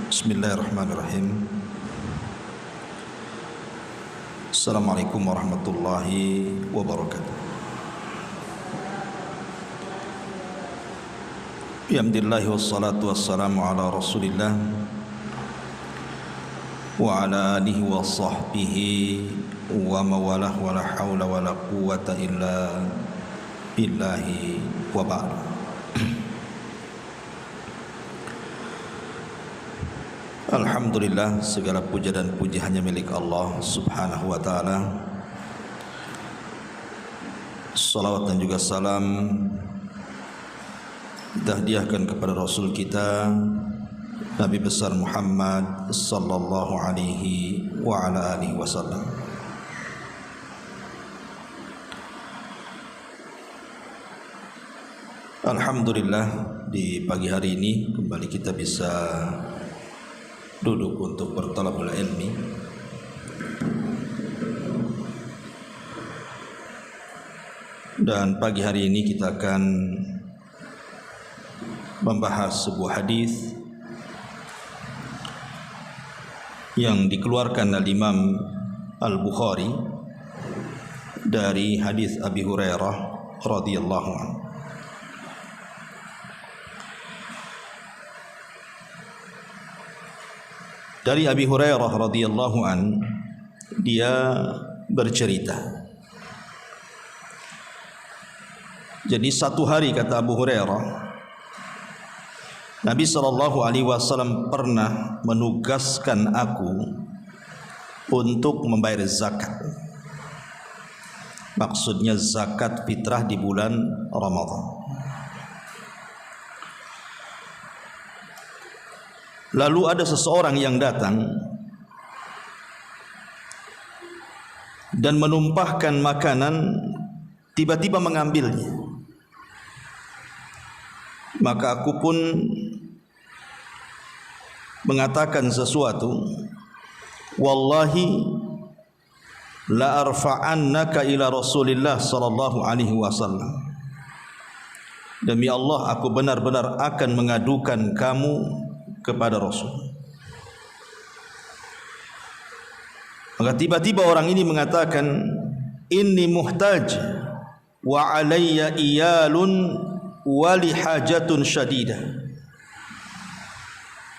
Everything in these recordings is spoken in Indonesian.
Bismillahirrahmanirrahim. Assalamualaikum warahmatullahi wabarakatuh. Alhamdulillah wassalatu wassalamu ala Rasulillah wa ala alihi wa sahbihi wa mawalah wa la hawla wa la quwwata illa billahi wa ba'd. Alhamdulillah, segala puja dan puji hanya milik Allah subhanahu wa ta'ala. Salawat dan juga salam kita hadiahkan kepada Rasul kita Nabi besar Muhammad sallallahu alaihi wa ala alihi wasallam. Alhamdulillah, di pagi hari ini kembali kita bisa duduk untuk bertalabul ilmi. Dan pagi hari ini kita akan membahas sebuah hadis yang dikeluarkan oleh Imam Al-Bukhari dari hadis Abi Hurairah radhiyallahu anhu. Dari Abi Hurairah radhiyallahu an, dia bercerita. Jadi satu hari, kata Abu Hurairah, Nabi SAW pernah menugaskan aku untuk membayar zakat. Maksudnya zakat fitrah di bulan Ramadan. Lalu ada seseorang yang datang dan menumpahkan makanan, tiba-tiba mengambilnya. Maka aku pun mengatakan sesuatu, wallahi la arfa'annaka ila Rasulillah sallallahu alaihi wasallam. Demi Allah, aku benar-benar akan mengadukan kamu kepada Rasul. Maka tiba-tiba orang ini mengatakan, inni muhtaj wa alayya iyalun wa li hajatun syadidah.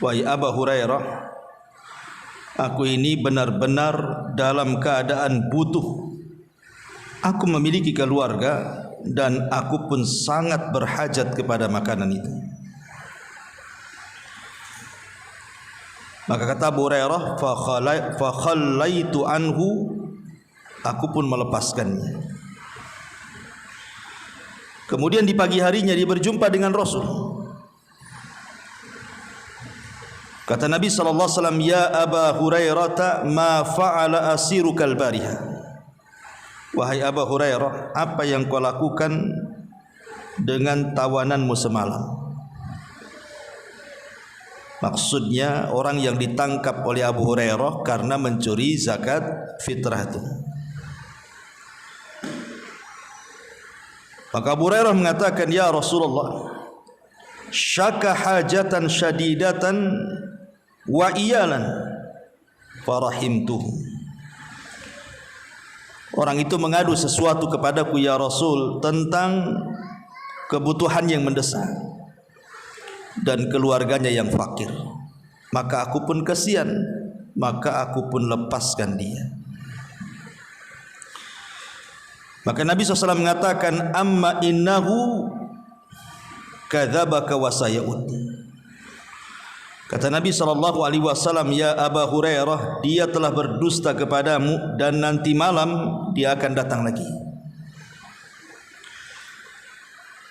Wahai Abu Hurairah, aku ini benar-benar dalam keadaan butuh. Aku memiliki keluarga dan aku pun sangat berhajat kepada makanan itu. Maka kata Abu Hurairah, fa khallaitu anhu, aku pun melepaskannya. Kemudian di pagi harinya dia berjumpa dengan Rasul. Kata Nabi sallallahu alaihi wasallam, ya Abu Hurairah, ma fa'ala asirukal bariha. Wahai Abu Hurairah, apa yang kau lakukan dengan tawananmu semalam? Maksudnya orang yang ditangkap oleh Abu Hurairah karena mencuri zakat fitrah itu. Maka Abu Hurairah mengatakan, ya Rasulullah, syaka hajatan syadidatan wa iyalan farahimtuhu. Orang itu mengadu sesuatu kepadaku, ya Rasul, tentang kebutuhan yang mendesak dan keluarganya yang fakir. Maka aku pun kasihan, maka aku pun lepaskan dia. Maka Nabi SAW mengatakan, amma innahu kadzabaka wa sayud. Kata Nabi SAW, ya Abu Hurairah, dia telah berdusta kepadamu dan nanti malam dia akan datang lagi.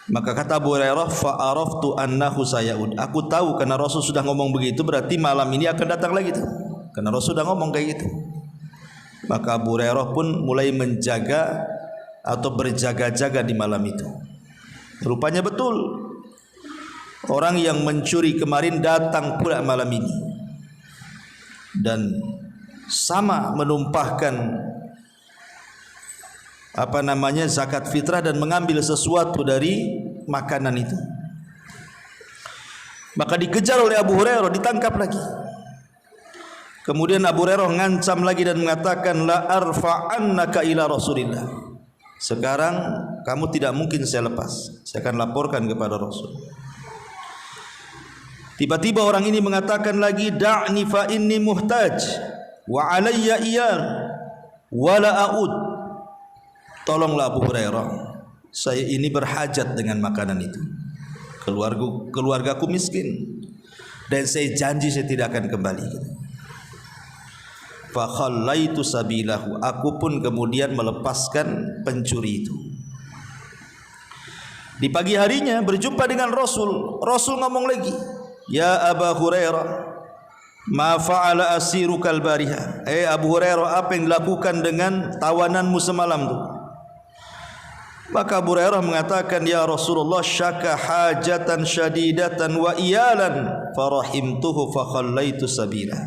Maka kata Abu Hurairah, fa'araftu annahu sayud. Aku tahu karena Rasul sudah ngomong begitu, berarti malam ini akan datang lagi tuh. Karena Rasul sudah ngomong kayak gitu. Maka Abu Hurairah pun mulai menjaga atau berjaga-jaga di malam itu. Rupanya betul, orang yang mencuri kemarin datang pula malam ini dan sama menumpahkan zakat fitrah dan mengambil sesuatu dari makanan itu. Maka dikejar oleh Abu Hurairah, ditangkap lagi. Kemudian Abu Hurairah ngancam lagi dan mengatakan, la arfa'annaka ila Rasulillah. Sekarang kamu tidak mungkin saya lepas, saya akan laporkan kepada Rasul. Tiba-tiba orang ini mengatakan lagi, da'ni fa inni muhtaj wa alayya iyal wa la a'ud. Tolonglah Abu Hurairah, saya ini berhajat dengan makanan itu. Keluargaku miskin dan saya janji saya tidak akan kembali. Fa khallaitu sabilahu, aku pun kemudian melepaskan pencuri itu. Di pagi harinya berjumpa dengan Rasul. Rasul ngomong lagi, ya Abu Hurairah, ma fa'ala asirukal bariha. Abu Hurairah, apa yang dilakukan dengan tawananmu semalam tu? Maka Abu Hurairah mengatakan, ya Rasulullah, syaka hajatan syadidatan wa iyalan farahimtuhu fa khallaitu sabila.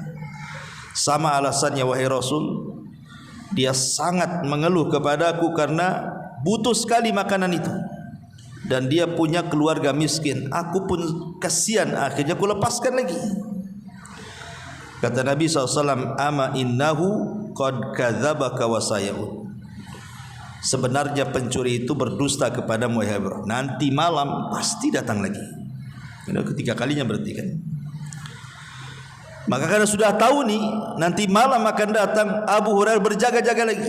Sama alasannya wahai Rasul, dia sangat mengeluh kepadaku karena butuh sekali makanan itu, dan dia punya keluarga miskin. Aku pun kasihan, akhirnya aku lepaskan lagi. Kata Nabi SAW, ama innahu qad kadzabaka wa saya'ud. Sebenarnya pencuri itu berdusta kepadamu wahai Abu Hurairah. Nanti malam pasti datang lagi. Ini ketiga kalinya berarti kan. Maka karena sudah tahu nih nanti malam akan datang, Abu Hurairah berjaga-jaga lagi.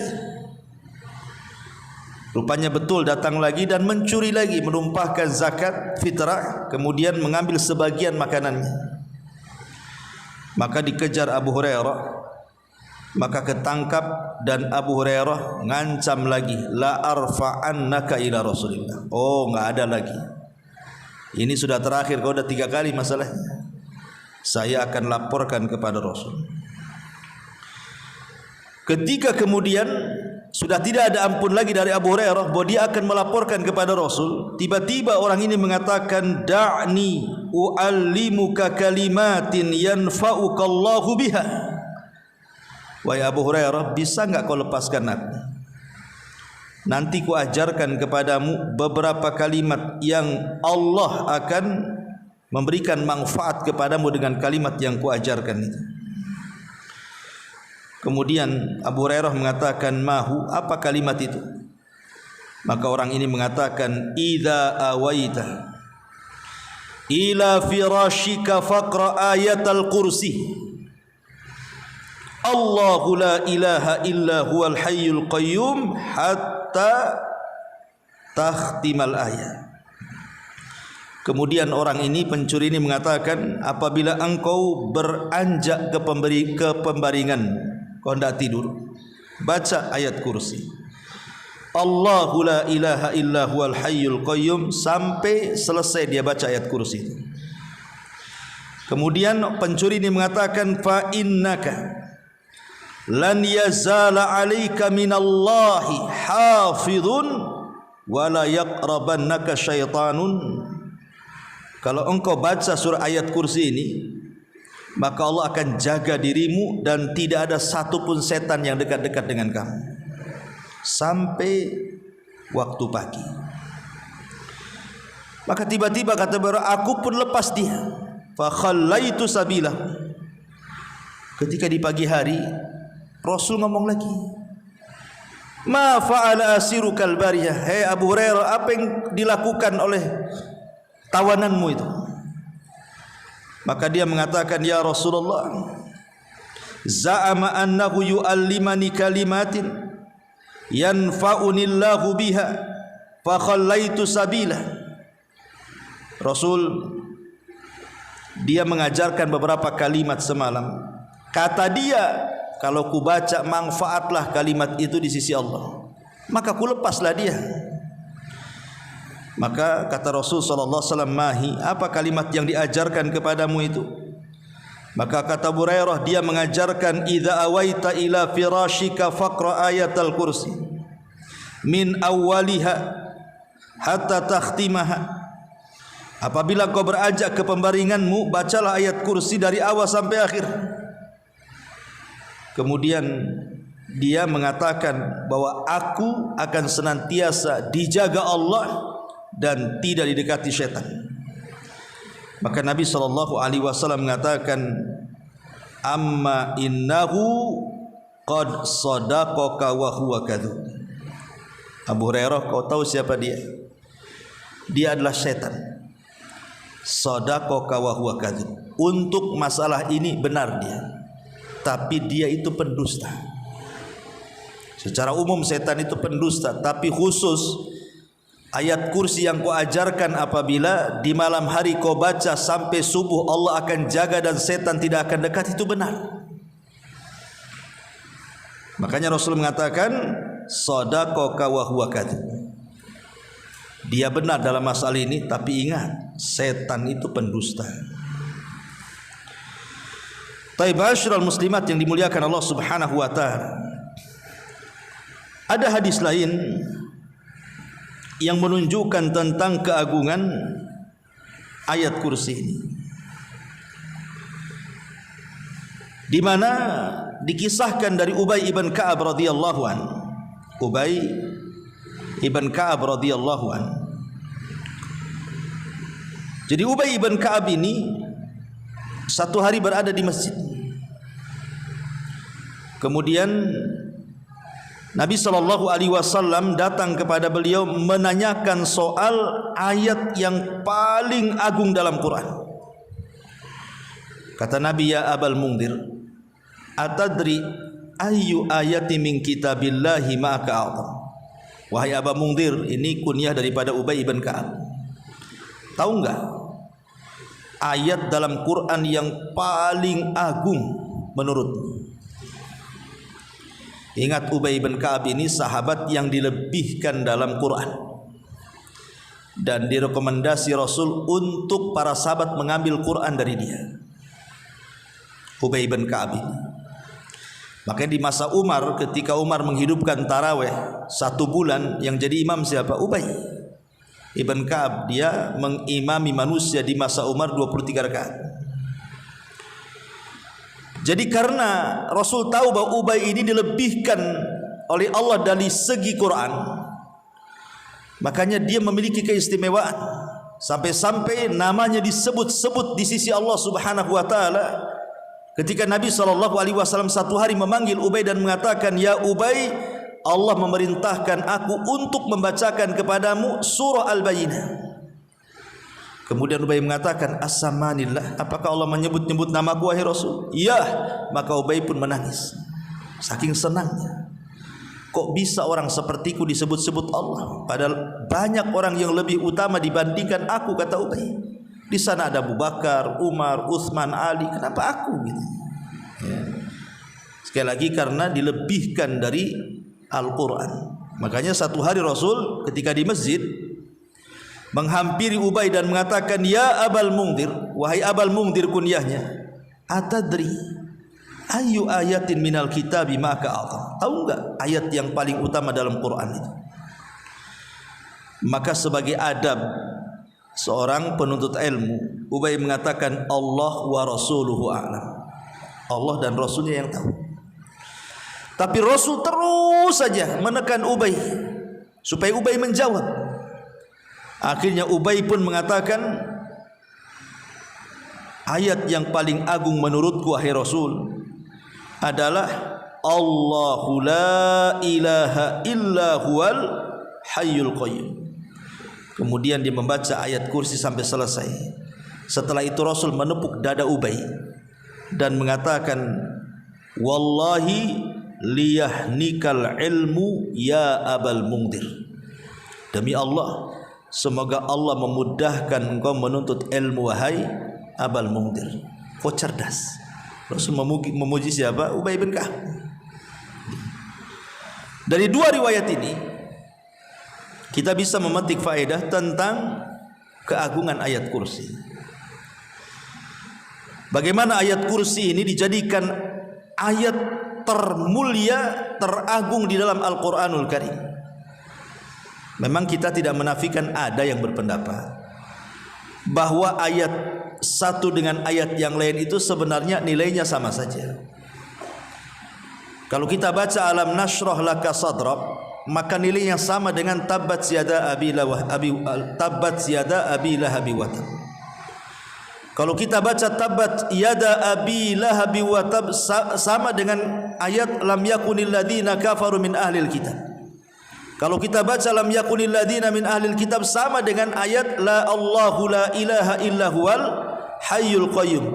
Rupanya betul datang lagi dan mencuri lagi, menumpahkan zakat fitrah, kemudian mengambil sebagian makanannya. Maka dikejar Abu Hurairah, maka ketangkap, dan Abu Hurairah ngancam lagi, la arfa'annaka ila Rasulillah. Oh, enggak ada lagi. Ini sudah terakhir, kau udah 3 kali masalahnya. Saya akan laporkan kepada Rasul. Ketika kemudian sudah tidak ada ampun lagi dari Abu Hurairah bahwa dia akan melaporkan kepada Rasul, tiba-tiba orang ini mengatakan, da'ni u'allimuka kalimatin yanfa'uka Allahu biha. Wahai Abu Hurairah, bisa enggak kau lepaskan aku? Nanti ku ajarkan kepadamu beberapa kalimat yang Allah akan memberikan manfaat kepadamu dengan kalimat yang kuajarkan itu. Kemudian Abu Hurairah mengatakan, mahu, apa kalimat itu? Maka orang ini mengatakan, idza awaita ila firashika faqra ayatal kursi, Allahu la ilaha illa huwal hayyul qayyum hatta takhtimal ayat. Kemudian orang ini, pencuri ini mengatakan, apabila engkau beranjak ke pembaringan, kau hendak tidur, baca ayat kursi, Allahu la ilaha illa huwal hayyul qayyum, sampai selesai dia baca ayat kursi itu. Kemudian pencuri ini mengatakan, fa innaka lan yazala alaika minallahi hafizun wa la yaqrabannaka syaitanun. Kalau engkau baca surah ayat kursi ini, maka Allah akan jaga dirimu dan tidak ada satupun setan yang dekat-dekat dengan kamu sampai waktu pagi. Maka tiba-tiba kata Bara, aku pun lepas dia. Fa khallaitu sabilah. Ketika di pagi hari, Rasul ngomong lagi, ma fa'ala asirukal bariyah. Hei Abu Hurairah, apa yang dilakukan oleh tawananmu itu? Maka dia mengatakan, ya Rasulullah, za'ama annahu yu'allimani kalimatin yanfa'unillahu biha fa khallaitu sabila. Rasul, dia mengajarkan beberapa kalimat semalam. Kata dia, kalau ku baca manfaatlah kalimat itu di sisi Allah, maka ku lepaslah dia. Maka kata Rasul sallallahu alaihi wasallam, mahi, apa kalimat yang diajarkan kepadamu itu? Maka kata Abu Hurairah, dia mengajarkan, idza awaita ila firashika faqra ayatal kursi min awwaliha hatta takhtimaha. Apabila kau beranjak ke pembaringanmu, bacalah ayat kursi dari awal sampai akhir. Kemudian dia mengatakan bahwa aku akan senantiasa dijaga Allah dan tidak didekati syaitan. Maka Nabi SAW mengatakan, amma innahu qad sadaqaka wa huwa kadzub. Abu Hurairah, kau tahu siapa dia? Dia adalah setan. Sadaqaka wa huwa kadzub. Untuk masalah ini benar dia, tapi dia itu pendusta. Secara umum setan itu pendusta, tapi khusus ayat kursi yang kau ajarkan, apabila di malam hari kau baca sampai subuh Allah akan jaga dan setan tidak akan dekat, itu benar. Makanya Rasul mengatakan sadaqaka wa huwa kadzub. Dia benar dalam masalah ini, tapi ingat, setan itu pendusta. Taibasyiral muslimat yang dimuliakan Allah Subhanahu wa taala. Ada hadis lain yang menunjukkan tentang keagungan ayat kursi ini, di mana dikisahkan dari Ubay ibn Ka'ab radhiyallahu an. Ubay ibn Ka'ab radhiyallahu an. Jadi Ubay ibn Ka'ab ini satu hari berada di masjid. Kemudian Nabi SAW datang kepada beliau menanyakan soal ayat yang paling agung dalam Quran. Kata Nabi, ya Abal Mungdir, atadri ayyu ayati min kitabillahi ma'aka a'zam. Wahai Aba Mungdir, ini kunyah daripada Ubay ibn Ka'ab. Tahu enggak ayat dalam Quran yang paling agung menurutmu? Ingat, Ubay bin Ka'ab ini sahabat yang dilebihkan dalam Quran, dan direkomendasi Rasul untuk para sahabat mengambil Quran dari dia. Ubay bin Ka'ab ini, makanya di masa Umar, ketika Umar menghidupkan taraweh 1 bulan, yang jadi imam siapa? Ubay ibn Ka'ab. Dia mengimami manusia di masa Umar 23 rakaat. Jadi karena Rasul tahu bahwa Ubay ini dilebihkan oleh Allah dari segi Quran, makanya dia memiliki keistimewaan, sampai-sampai namanya disebut-sebut di sisi Allah Subhanahu wa taala. Ketika Nabi SAW satu hari memanggil Ubay dan mengatakan, ya Ubay, Allah memerintahkan aku untuk membacakan kepadamu surah Al-Bayyinah. Kemudian Ubay mengatakan, as-samanillah, apakah Allah menyebut-nyebut namaku wahai Rasul? Iya. Maka Ubay pun menangis, saking senangnya. Kok bisa orang sepertiku disebut-sebut Allah, padahal banyak orang yang lebih utama dibandingkan aku, kata Ubay. Di sana ada Abu Bakar, Umar, Utsman, Ali, kenapa aku gitu? Ya. Sekali lagi, karena dilebihkan dari Al-Quran. Makanya satu hari Rasul ketika di masjid menghampiri Ubay dan mengatakan, ya Abal Mungdir, wahai Abal Mungdir kunyahnya, atadri ayyu ayatin minal kitabi ma'aka a'zam. Tahu enggak ayat yang paling utama dalam Quran itu? Maka sebagai adab seorang penuntut ilmu, Ubay mengatakan, Allah wa rasuluhu a'lam. Allah dan Rasulnya yang tahu. Tapi Rasul terus saja menekan Ubay supaya Ubay menjawab. Akhirnya Ubay pun mengatakan, ayat yang paling agung menurutku wahai Rasul adalah Allahu la ilaha illa huwal hayyul qayyum. Kemudian dia membaca ayat kursi sampai selesai. Setelah itu Rasul menepuk dada Ubay dan mengatakan, wallahi liyahnikal ilmu ya Abal Mungdir. Demi Allah, semoga Allah memudahkan engkau menuntut ilmu wahai Abal Mungdir. Kau cerdas. Rasul memuji siapa? Ubay bin Ka'ab. Dari dua riwayat ini kita bisa memetik faedah tentang keagungan ayat kursi. Bagaimana ayat kursi ini dijadikan ayat termulia, teragung di dalam Al-Quranul Karim. Memang kita tidak menafikan ada yang berpendapat bahwa ayat satu dengan ayat yang lain itu sebenarnya nilainya sama saja. Kalau kita baca alam nashrah laka sadrak, maka nilainya sama dengan tabbat yada abi lahab wa tab. Kalau kita baca tabat yada abi lahabi wa tab, sama dengan ayat lam yakunil ladina kafaru min ahlil kitab. Kalau kita baca lam yakunil ladina min ahlil kitab, sama dengan ayat la Allahu la ilaha illa huwal hayyul qayyum.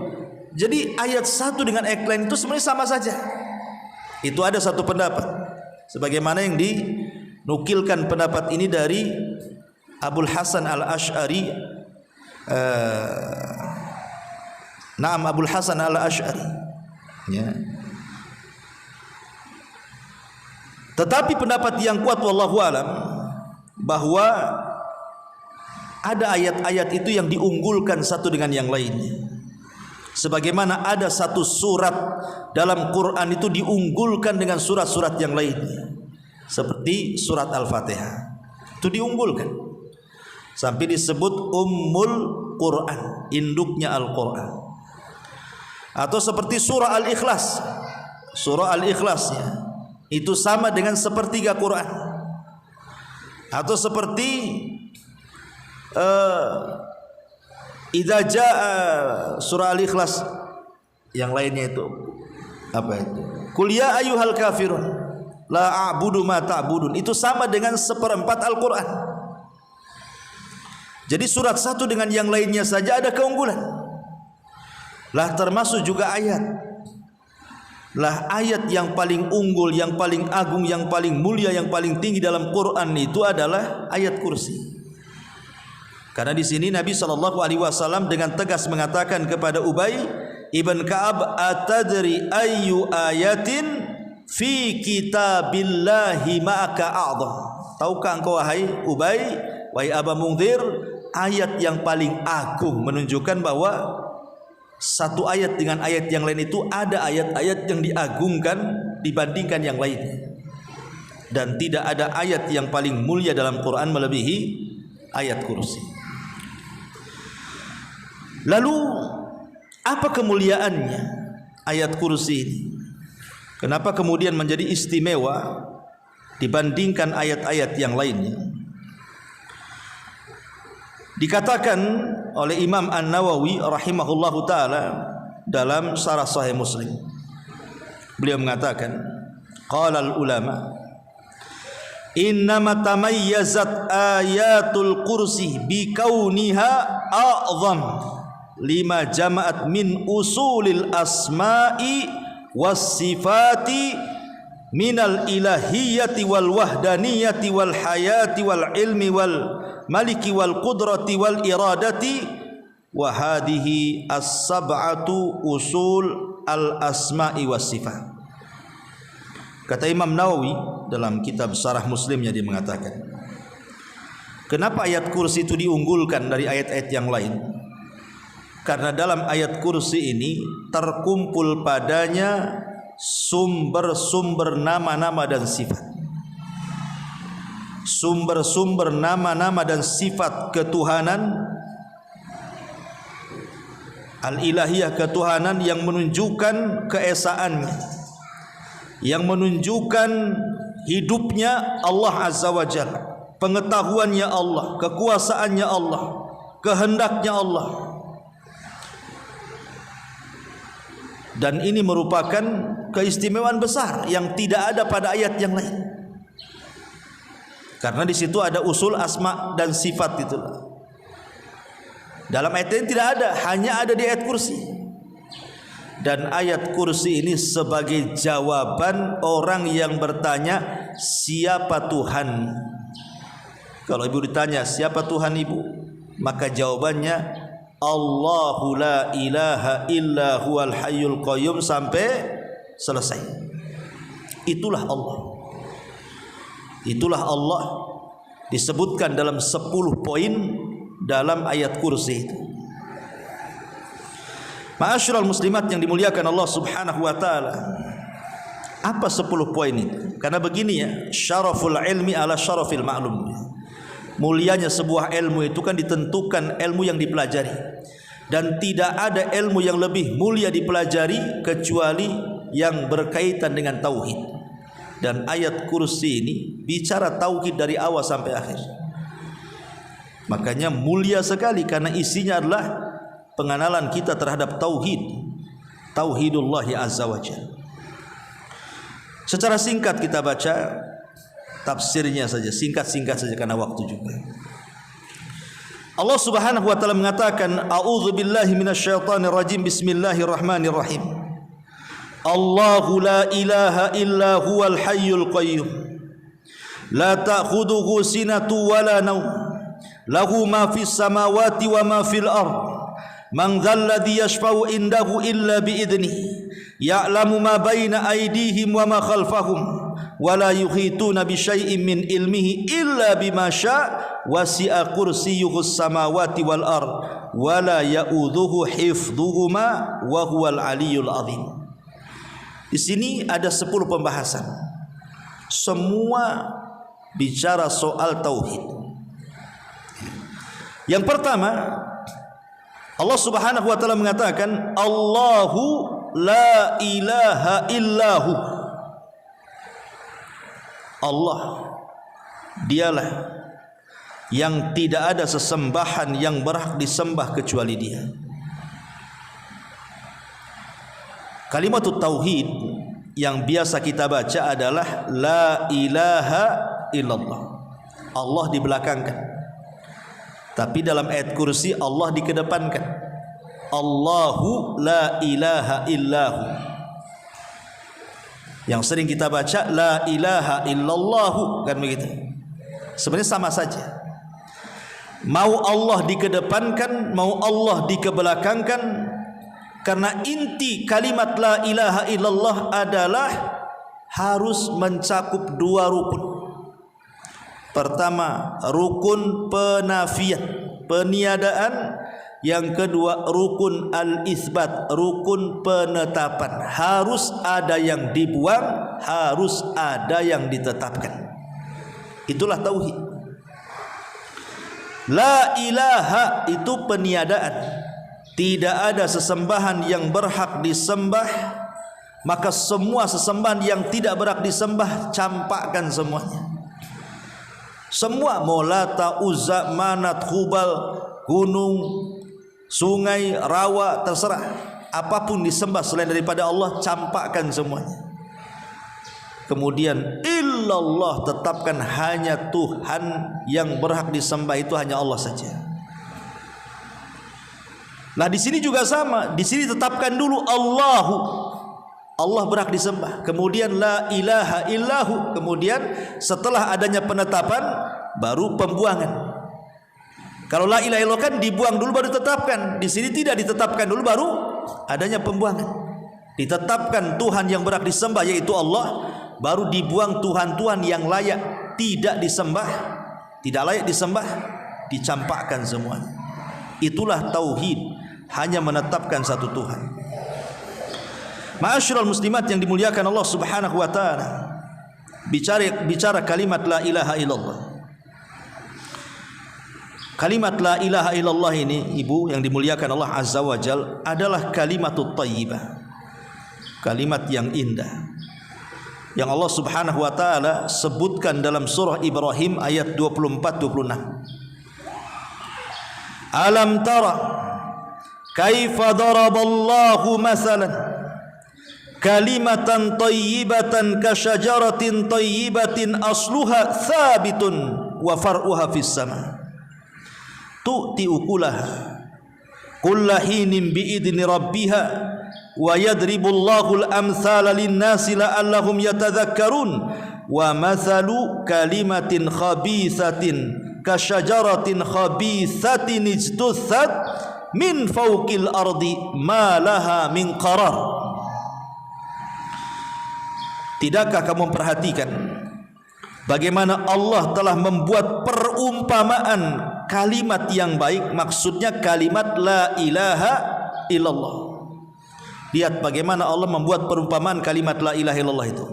Jadi ayat satu dengan ayat lain itu sebenarnya sama saja. Itu ada satu pendapat, sebagaimana yang dinukilkan pendapat ini dari Abul Hasan al-Ash'ari, Naam Abul Hasan al-Ash'ari, ya. Tetapi pendapat yang kuat wallahu alam bahwa ada ayat-ayat itu yang diunggulkan satu dengan yang lainnya. Sebagaimana ada satu surat dalam Quran itu diunggulkan dengan surat-surat yang lainnya, seperti surat Al-Fatihah itu diunggulkan sampai disebut Ummul Quran, induknya Al-Quran. Atau seperti surah Al-Ikhlas, surah Al-Ikhlas ya, itu sama dengan sepertiga Quran. Atau seperti idza jaa, surah Al-Ikhlas yang lainnya itu apa itu? Qul ya ayyuhal kafirun la a'budu ma ta'budun, itu sama dengan seperempat Al-Quran. Jadi surat satu dengan yang lainnya saja ada keunggulan. Lah termasuk juga ayat. Lah ayat yang paling unggul, yang paling agung, yang paling mulia, yang paling tinggi dalam Quran itu adalah ayat kursi. Karena di sini Nabi SAW dengan tegas mengatakan kepada Ubay ibn Ka'ab, atadri ayyu ayatin fi kitabillahi ma'aka a'zam. Tahukah engkau wahai Ubay, wahai Aba Mungzir, ayat yang paling agung, menunjukkan bahwa satu ayat dengan ayat yang lain itu ada ayat-ayat yang diagungkan dibandingkan yang lainnya. Dan tidak ada ayat yang paling mulia dalam Quran melebihi ayat kursi. Lalu apa kemuliaannya ayat kursi ini? Kenapa kemudian menjadi istimewa dibandingkan ayat-ayat yang lainnya? Dikatakan oleh Imam An-Nawawi rahimahullahu taala dalam Syarah Sahih Muslim. Beliau mengatakan, qala al-ulama innama tamayyazat ayatul kursi bi kauniha a'zam lima jama'at min usulil asma'i was sifati minal ilahiyyati wal wahdaniyati wal hayati wal ilmi wal maliki wal qudrati wal iradati wa hadhihi as-sab'atu usul al asma'i was sifat. Kata Imam Nawawi dalam kitab Syarah Muslimnya, dia mengatakan, kenapa ayat kursi itu diunggulkan dari ayat-ayat yang lain? Karena dalam ayat kursi ini terkumpul padanya sumber-sumber nama-nama dan sifat. Sumber-sumber nama-nama dan sifat ketuhanan, al-ilahiyah, ketuhanan yang menunjukkan keesaannya, yang menunjukkan hidupnya Allah Azza wa Jalla, pengetahuannya Allah, kekuasaannya Allah, kehendaknya Allah. Dan ini merupakan keistimewaan besar yang tidak ada pada ayat yang lain. Karena di situ ada usul asma dan sifat itu. Dalam ayat ini tidak ada, hanya ada di ayat kursi. Dan ayat kursi ini sebagai jawaban orang yang bertanya, siapa Tuhan? Kalau ibu ditanya, siapa Tuhan ibu? Maka jawabannya, Allahu la ilaha illa huwal hayyul qayyum, sampai selesai. Itulah Allah. Itulah Allah disebutkan dalam 10 poin dalam ayat kursi itu. Ma'asyiral muslimat yang dimuliakan Allah Subhanahu wa taala. Apa 10 poin itu? Karena begini ya, syaraful ilmi ala syarafil ma'lum. Mulianya sebuah ilmu itu kan ditentukan ilmu yang dipelajari. Dan tidak ada ilmu yang lebih mulia dipelajari kecuali yang berkaitan dengan tauhid. Dan ayat kursi ini bicara tauhid dari awal sampai akhir. Makanya mulia sekali karena isinya adalah pengenalan kita terhadap tauhidullah azza wajalla. Secara singkat kita baca tafsirnya saja, singkat-singkat saja karena waktu juga. Allah Subhanahu wa taala mengatakan, a'udzu billahi minasyaitonir rajim, bismillahirrahmanirrahim. Allahu la ilaha illa huwal hayyul qayyum. La ta'khudhuhu sinatun wa la nawm. Lahu ma fis samawati wa ma fil ard. Man dzal ladzi yashfa'u indahu illa bi idnihi. Ya'lamu ma baina aydihim wa ma khalfahum. Wa la yuhituna bi syai'in min ilmihi illa bima syaa' wasi'a kursiyyuhus samawati wal ard wa la ya'udzuhu hifdhuhuma wa huwal aliyyul azim. Di sini ada 10 pembahasan. Semua bicara soal tauhid. Yang pertama, Allah Subhanahu wa taala mengatakan, Allahu la ilaha illahu. Allah, dialah yang tidak ada sesembahan yang berhak disembah kecuali Dia. Kalimat tauhid yang biasa kita baca adalah la ilaha illallah. Allah dibelakangkan. Tapi dalam ayat kursi Allah dikedepankan. Allahu la ilaha illahu. Yang sering kita baca la ilaha illallahu, kan begitu. Sebenarnya sama saja. Mau Allah dikedepankan, mau Allah dikebelakangkan, karena inti kalimat la ilaha illallah adalah harus mencakup 2 rukun. Pertama, rukun penafian, peniadaan. Yang kedua, rukun al-itsbat, rukun penetapan. Harus ada yang dibuang, harus ada yang ditetapkan. Itulah tauhid. La ilaha itu peniadaan. Tidak ada sesembahan yang berhak disembah, maka semua sesembahan yang tidak berhak disembah campakkan semuanya. Semua, Molata, Uzza, Manat, Hubal, gunung, sungai, rawa, terserah. Apapun disembah selain daripada Allah, campakkan semuanya. Kemudian illallah, tetapkan hanya Tuhan yang berhak disembah, itu hanya Allah saja. Nah, di sini juga sama. Di sini tetapkan dulu Allahu, Allah berhak disembah. Kemudian la ilaha illahu. Kemudian setelah adanya penetapan baru pembuangan. Kalau la ilaha illallah kan dibuang dulu baru ditetapkan. Di sini tidak ditetapkan dulu baru adanya pembuangan. Ditetapkan Tuhan yang berhak disembah yaitu Allah, baru dibuang Tuhan-Tuhan yang layak tidak disembah, tidak layak disembah, dicampakkan semuanya. Itulah tauhid, hanya menetapkan satu Tuhan. Ma'asyiral muslimat yang dimuliakan Allah Subhanahu wa taala. Bicara kalimat la ilaha illallah. Kalimat la ilaha illallah ini, ibu yang dimuliakan Allah Azza wa Jal, adalah kalimatut thayyibah, kalimat yang indah, yang Allah Subhanahu wa taala sebutkan dalam surah Ibrahim ayat 24-26. Alam tara kaifa daraballahu masalan kalimatan thayyibatan kasyajaratin thayyibatin asluha thabitun wa far'uha fis sama. Tu'ti ukulaha kulla hinin bi'idni rabbiha wa yadribullahu al-amthala lin-nasi la'allahum yatadhakkarun wa mathalu kalimatin khabithatin kasyajaratin khabithatin ijtuthat min fawqil ardi ma laha min qarar. Tidakkah kamu perhatikan bagaimana Allah telah membuat perumpamaan kalimat yang baik, maksudnya kalimat la ilaha illallah. Lihat bagaimana Allah membuat perumpamaan kalimat la ilaha illallah itu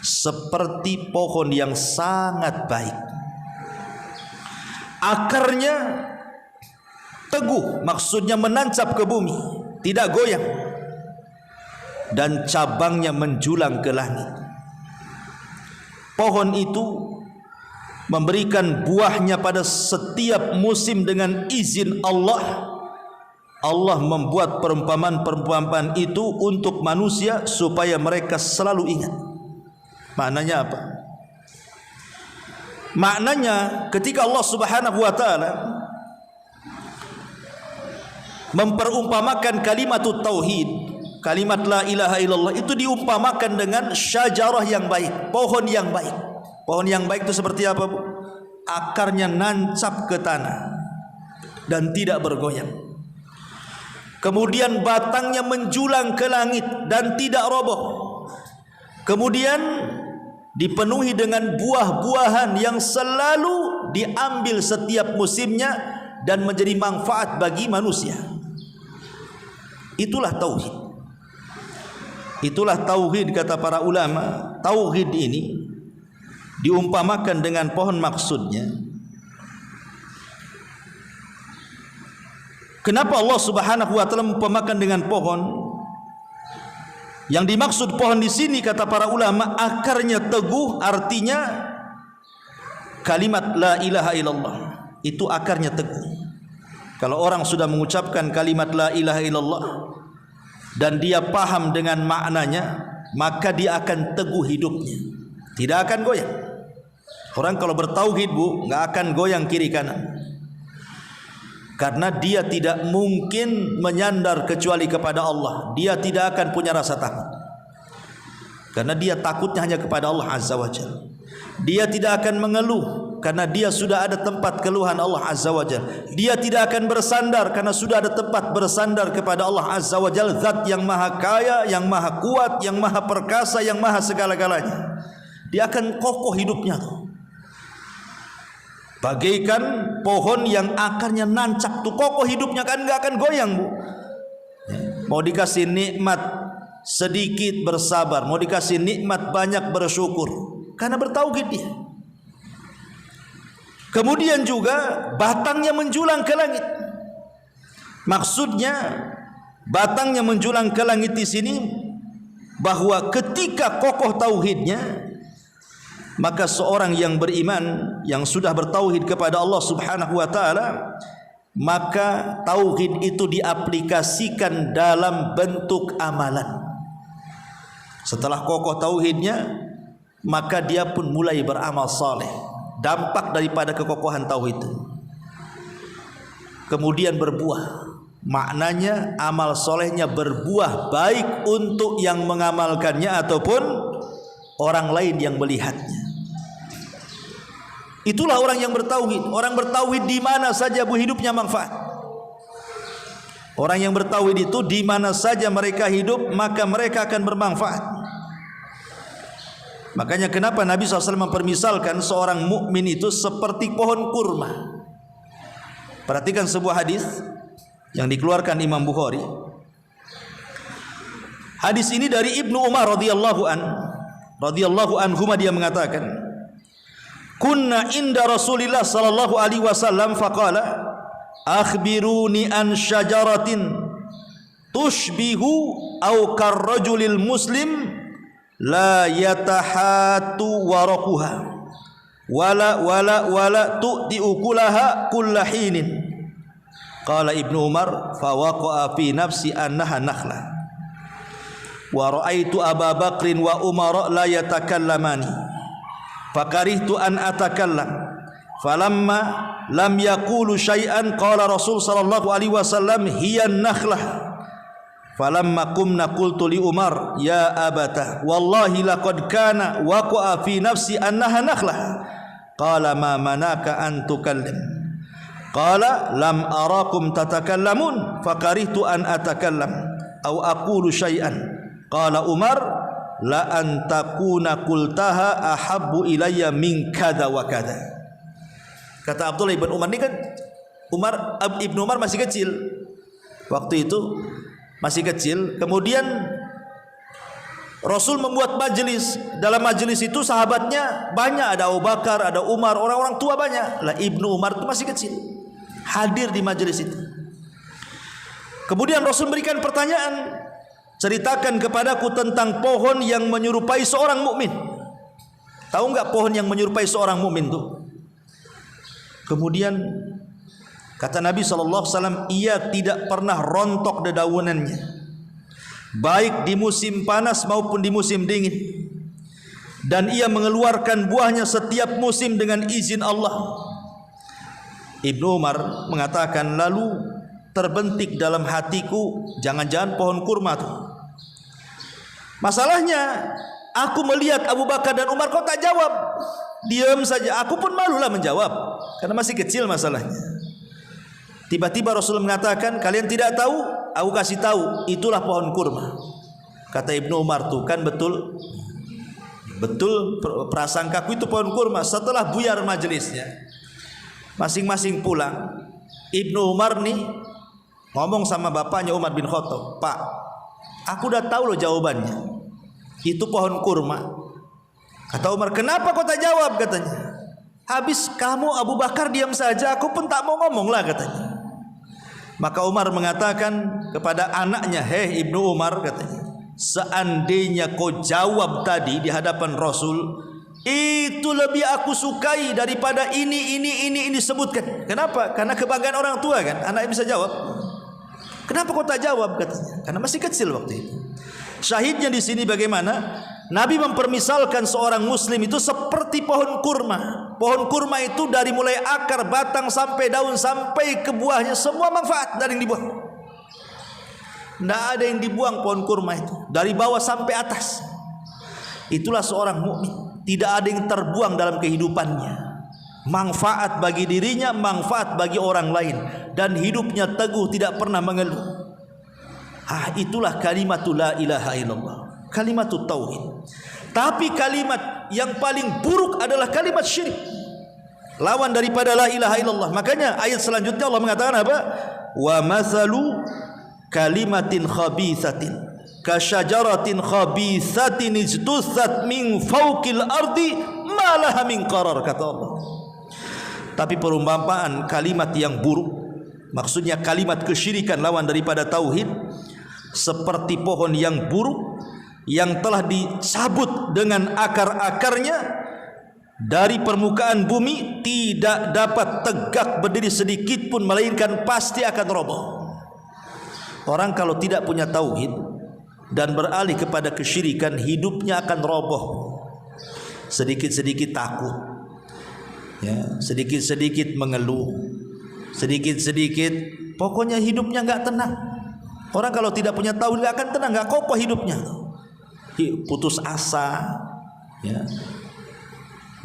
seperti pohon yang sangat baik. Akarnya teguh, maksudnya menancap ke bumi, tidak goyang, dan cabangnya menjulang ke langit. Pohon itu memberikan buahnya pada setiap musim dengan izin Allah. Allah membuat perumpamaan-perumpamaan itu untuk manusia supaya mereka selalu ingat. Maknanya apa? Maknanya ketika Allah Subhanahu wa taala memperumpamakan kalimat tauhid, kalimat la ilaha illallah, itu diumpamakan dengan syajarah yang baik, pohon yang baik. Pohon yang baik itu seperti apa, Bu? Akarnya nancap ke tanah dan tidak bergoyang. Kemudian batangnya menjulang ke langit dan tidak roboh. Kemudian dipenuhi dengan buah-buahan yang selalu diambil setiap musimnya dan menjadi manfaat bagi manusia. Itulah tauhid. Itulah tauhid, kata para ulama. Tauhid ini diumpamakan dengan pohon, maksudnya kenapa Allah Subhanahu wa taala mengumpamakan dengan pohon? Yang dimaksud pohon di sini, kata para ulama, akarnya teguh, artinya kalimat la ilaha illallah itu akarnya teguh. Kalau orang sudah mengucapkan kalimat la ilaha illallah dan dia paham dengan maknanya, maka dia akan teguh hidupnya, tidak akan goyang. Orang kalau bertauhid, Bu, nggak akan goyang kiri kanan, karena dia tidak mungkin menyandar kecuali kepada Allah. Dia tidak akan punya rasa takut, karena dia takutnya hanya kepada Allah Azza wa Jalla. Dia tidak akan mengeluh, karena dia sudah ada tempat keluhan Allah Azza wa Jalla. Dia tidak akan bersandar, karena sudah ada tempat bersandar kepada Allah Azza wa Jalla, zat yang maha kaya, yang maha kuat, yang maha perkasa, yang maha segala-galanya. Dia akan kokoh hidupnya tuh, bagaikan pohon yang akarnya nancap tuh, kokoh hidupnya, kan nggak akan goyang, Bu. Mau dikasih nikmat sedikit bersabar, mau dikasih nikmat banyak bersyukur, karena bertauhid dia. Kemudian juga batangnya menjulang ke langit. Maksudnya batangnya menjulang ke langit di sini bahwa ketika kokoh tauhidnya, maka seorang yang beriman, yang sudah bertauhid kepada Allah Subhanahu wa taala, maka tauhid itu diaplikasikan dalam bentuk amalan. Setelah kokoh tauhidnya, maka dia pun mulai beramal saleh. Dampak daripada kekokohan tauhid itu kemudian berbuah. Maknanya amal solehnya berbuah, baik untuk yang mengamalkannya ataupun orang lain yang melihatnya. Itulah orang yang bertauhid. Orang bertauhid di mana saja, Bu, hidupnya manfaat. Orang yang bertauhid itu di mana saja mereka hidup, maka mereka akan bermanfaat. Makanya kenapa Nabi SAW mempermisalkan seorang mukmin itu seperti pohon kurma. Perhatikan sebuah hadis yang dikeluarkan Imam Bukhari. Hadis ini dari Ibnu Umar radhiyallahu anhuma, dia mengatakan, kunna inda Rasulillah sallallahu alaihi wasallam faqala akhbiruni an syajaratin tushbihu aw karrajulil muslim la yatahatu waraquha wala tu'ti ukulaha kullahinin. Qala Ibnu Umar fawaqa'a fi nafsi annaha nakhla wa ra'aitu Aba Bakrin wa Umar la yatakallamani fakarihtu an atakallam falamma lam yaqulu syai'an qala Rasul sallallahu alaihi wasallam hiya nakhlah. Falamma qumna qultu li Umar ya abata wallahi laqad kana waqa'a fi nafsi annaha nakhlah. Qala ma manaka an tukallim. Qala lam arakum tatakallamun fakarihtu an atakallam aw aqulu syai'an. Qala Umar la an takuna qultaha ahabbu ilayya min kada wa kada. Kata Abdullah ibn Umar, ini kan Ibnu Umar masih kecil waktu itu, masih kecil. Kemudian Rasul membuat majelis. Dalam majelis itu sahabatnya banyak, ada Abu Bakar, ada Umar, orang-orang tua banyak. Lah Ibnu Umar itu masih kecil, hadir di majelis itu. Kemudian Rasul berikan pertanyaan, ceritakan kepadaku tentang pohon yang menyerupai seorang mukmin. Tahu enggak pohon yang menyerupai seorang mukmin itu? Kemudian Kata Nabi SAW, ia tidak pernah rontok dedaunannya, baik di musim panas maupun di musim dingin. Dan ia mengeluarkan buahnya setiap musim dengan izin Allah. Ibnu Umar mengatakan, lalu terbentik dalam hatiku, jangan-jangan pohon kurma tuh. Masalahnya, aku melihat Abu Bakar dan Umar kok tak jawab, diam saja. Aku pun malulah menjawab, karena masih kecil masalahnya. Tiba-tiba Rasulullah mengatakan, kalian tidak tahu? Aku kasih tahu, itulah pohon kurma. Kata Ibnu Umar, tuh kan betul, betul prasangkaku itu pohon kurma. Setelah buyar majelisnya, masing-masing pulang, Ibnu Umar nih ngomong sama bapaknya Umar bin Khattab, Pak, aku udah tahu loh jawabannya, itu pohon kurma. Kata Umar, kenapa kau tak jawab? Katanya, habis kamu Abu Bakar diam saja, aku pun tak mau ngomong lah, katanya. Maka Umar mengatakan kepada anaknya, hei Ibnu Umar, katanya, seandainya kau jawab tadi di hadapan Rasul, itu lebih aku sukai daripada ini sebutkan. Kenapa? Karena kebanggaan orang tua kan, anaknya bisa jawab. Kenapa kau tak jawab? Katanya, karena masih kecil waktu itu. Syahidnya di sini bagaimana? Nabi mempermisalkan seorang muslim itu seperti pohon kurma. Pohon kurma itu dari mulai akar, batang sampai daun sampai ke buahnya, semua manfaat, dari yang dibuang. Tidak ada yang dibuang pohon kurma itu, dari bawah sampai atas. Itulah seorang mukmin, tidak ada yang terbuang dalam kehidupannya. Manfaat bagi dirinya, manfaat bagi orang lain, dan hidupnya teguh, tidak pernah mengeluh. Itulah kalimatul la ilaha illallah, kalimatul tauhid. Tapi kalimat yang paling buruk adalah kalimat syirik, lawan daripada la ilaha illallah. Makanya ayat selanjutnya Allah mengatakan apa? Wa mathalu kalimatin khabithatin kasyajaratin khabithatin ijtussat min fawqil ardi ma laha min qarar, kata Allah. Tapi perumpamaan kalimat yang buruk, maksudnya kalimat kesyirikan lawan daripada tauhid, seperti pohon yang buruk yang telah dicabut dengan akar-akarnya dari permukaan bumi, tidak dapat tegak berdiri sedikit pun, melainkan pasti akan roboh. Orang kalau tidak punya tauhid dan beralih kepada kesyirikan, hidupnya akan roboh. Sedikit-sedikit takut, ya, sedikit-sedikit mengeluh, sedikit-sedikit, pokoknya hidupnya enggak tenang. Orang kalau tidak punya tauhid enggak akan tenang, enggak kokoh hidupnya, putus asa, ya.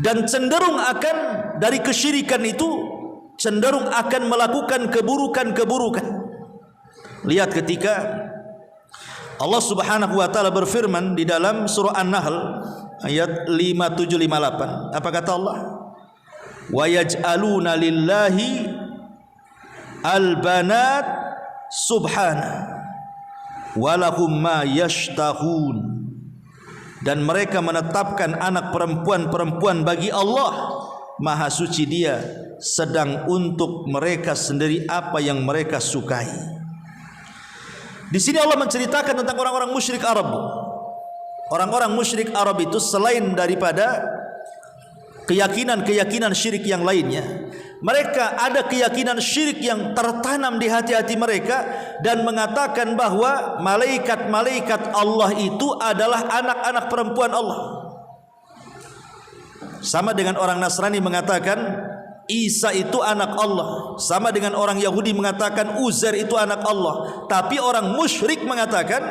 Dan cenderung akan dari kesyirikan itu, cenderung akan melakukan keburukan-keburukan. Lihat ketika Allah Subhanahu wa taala berfirman di dalam surah An-Nahl ayat 5758, apa kata Allah? Wa yaj'aluna lillahi al-banat subhana wa lahum ma yashtahun. Dan mereka menetapkan anak perempuan-perempuan bagi Allah, maha suci Dia, sedang untuk mereka sendiri apa yang mereka sukai. Di sini Allah menceritakan tentang orang-orang musyrik Arab. Orang-orang musyrik Arab itu selain daripada keyakinan-keyakinan syirik yang lainnya, mereka ada keyakinan syirik yang tertanam di hati-hati mereka, dan mengatakan bahwa malaikat-malaikat Allah itu adalah anak-anak perempuan Allah. Sama dengan orang Nasrani mengatakan Isa itu anak Allah, sama dengan orang Yahudi mengatakan Uzair itu anak Allah. Tapi orang musyrik mengatakan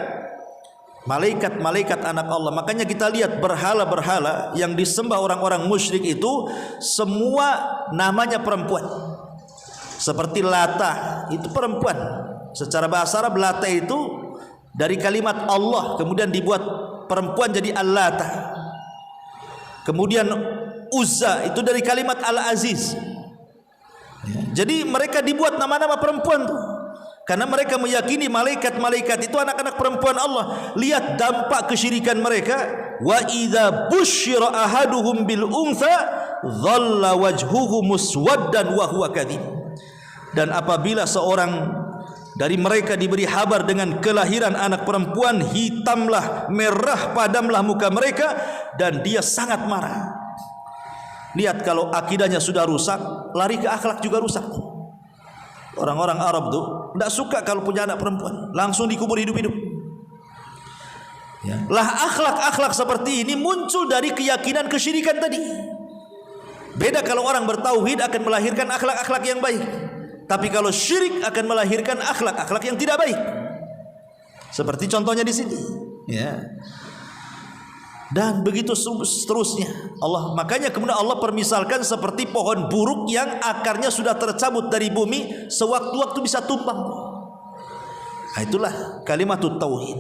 malaikat-malaikat anak Allah. Makanya kita lihat berhala-berhala yang disembah orang-orang musyrik itu semua namanya perempuan. Seperti Lata, itu perempuan. Secara bahasa Arab Lata itu dari kalimat Allah, kemudian dibuat perempuan jadi Al-Lata. Kemudian Uzza itu dari kalimat Al-Aziz. Jadi mereka dibuat nama-nama perempuan tuh, karena mereka meyakini malaikat-malaikat itu anak-anak perempuan Allah. Lihat dampak kesyirikan mereka. Wa idza busyira ahaduhum bil untha dhalla wajhuhu muswaddan wa huwa kadhib. Dan apabila seorang dari mereka diberi kabar dengan kelahiran anak perempuan, hitamlah, merah padamlah muka mereka, dan dia sangat marah. Lihat, kalau akidahnya sudah rusak, lari ke akhlak juga rusak. Orang-orang Arab tuh tidak suka kalau punya anak perempuan, langsung dikubur hidup-hidup. Ya. Lah akhlak-akhlak seperti ini muncul dari keyakinan kesyirikan tadi. Beda kalau orang bertauhid akan melahirkan akhlak-akhlak yang baik. Tapi kalau syirik akan melahirkan akhlak-akhlak yang tidak baik. Seperti contohnya di sini. Ya. Dan begitu seterusnya. Makanya kemudian Allah permisalkan seperti pohon buruk yang akarnya sudah tercabut dari bumi, sewaktu-waktu bisa tumbang. Nah, itulah kalimatut tauhid.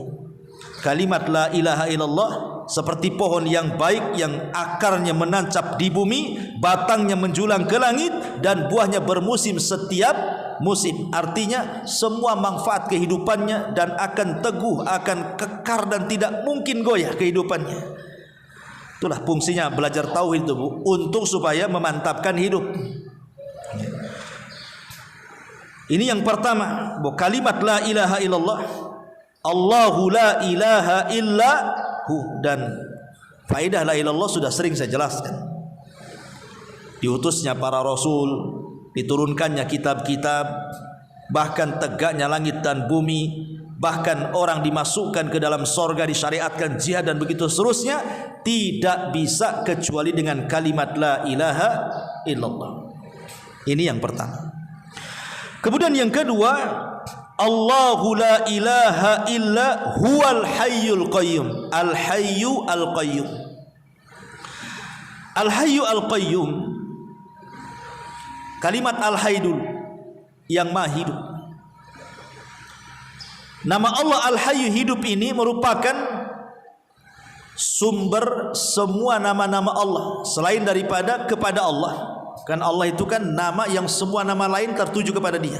Kalimat la ilaha illallah seperti pohon yang baik yang akarnya menancap di bumi, batangnya menjulang ke langit, dan buahnya bermusim setiap musim. Artinya semua manfaat kehidupannya dan akan teguh, akan kekar dan tidak mungkin goyah kehidupannya. Itulah fungsinya belajar tauhid itu, Bu, untuk supaya memantapkan hidup. Ini yang pertama, Bu, kalimat la ilaha illallah. Allahu la ilaha illa hu, dan faedah la ilallah sudah sering saya jelaskan. Diutusnya para rasul, diturunkannya kitab-kitab, bahkan tegaknya langit dan bumi, bahkan orang dimasukkan ke dalam sorga, disyariatkan jihad dan begitu seterusnya, tidak bisa kecuali dengan kalimat la ilaha illallah. Ini yang pertama. Kemudian yang kedua, Allahu la ilaha illa huwal hayyul qayyum. Al-hayyu al-qayyum. Al-hayyu al-qayyum, kalimat al-haydul, yang maha hidup. Nama Allah al-hayyu, hidup, ini merupakan sumber semua nama-nama Allah selain daripada kepada Allah. Kan Allah itu kan nama yang semua nama lain tertuju kepada Dia.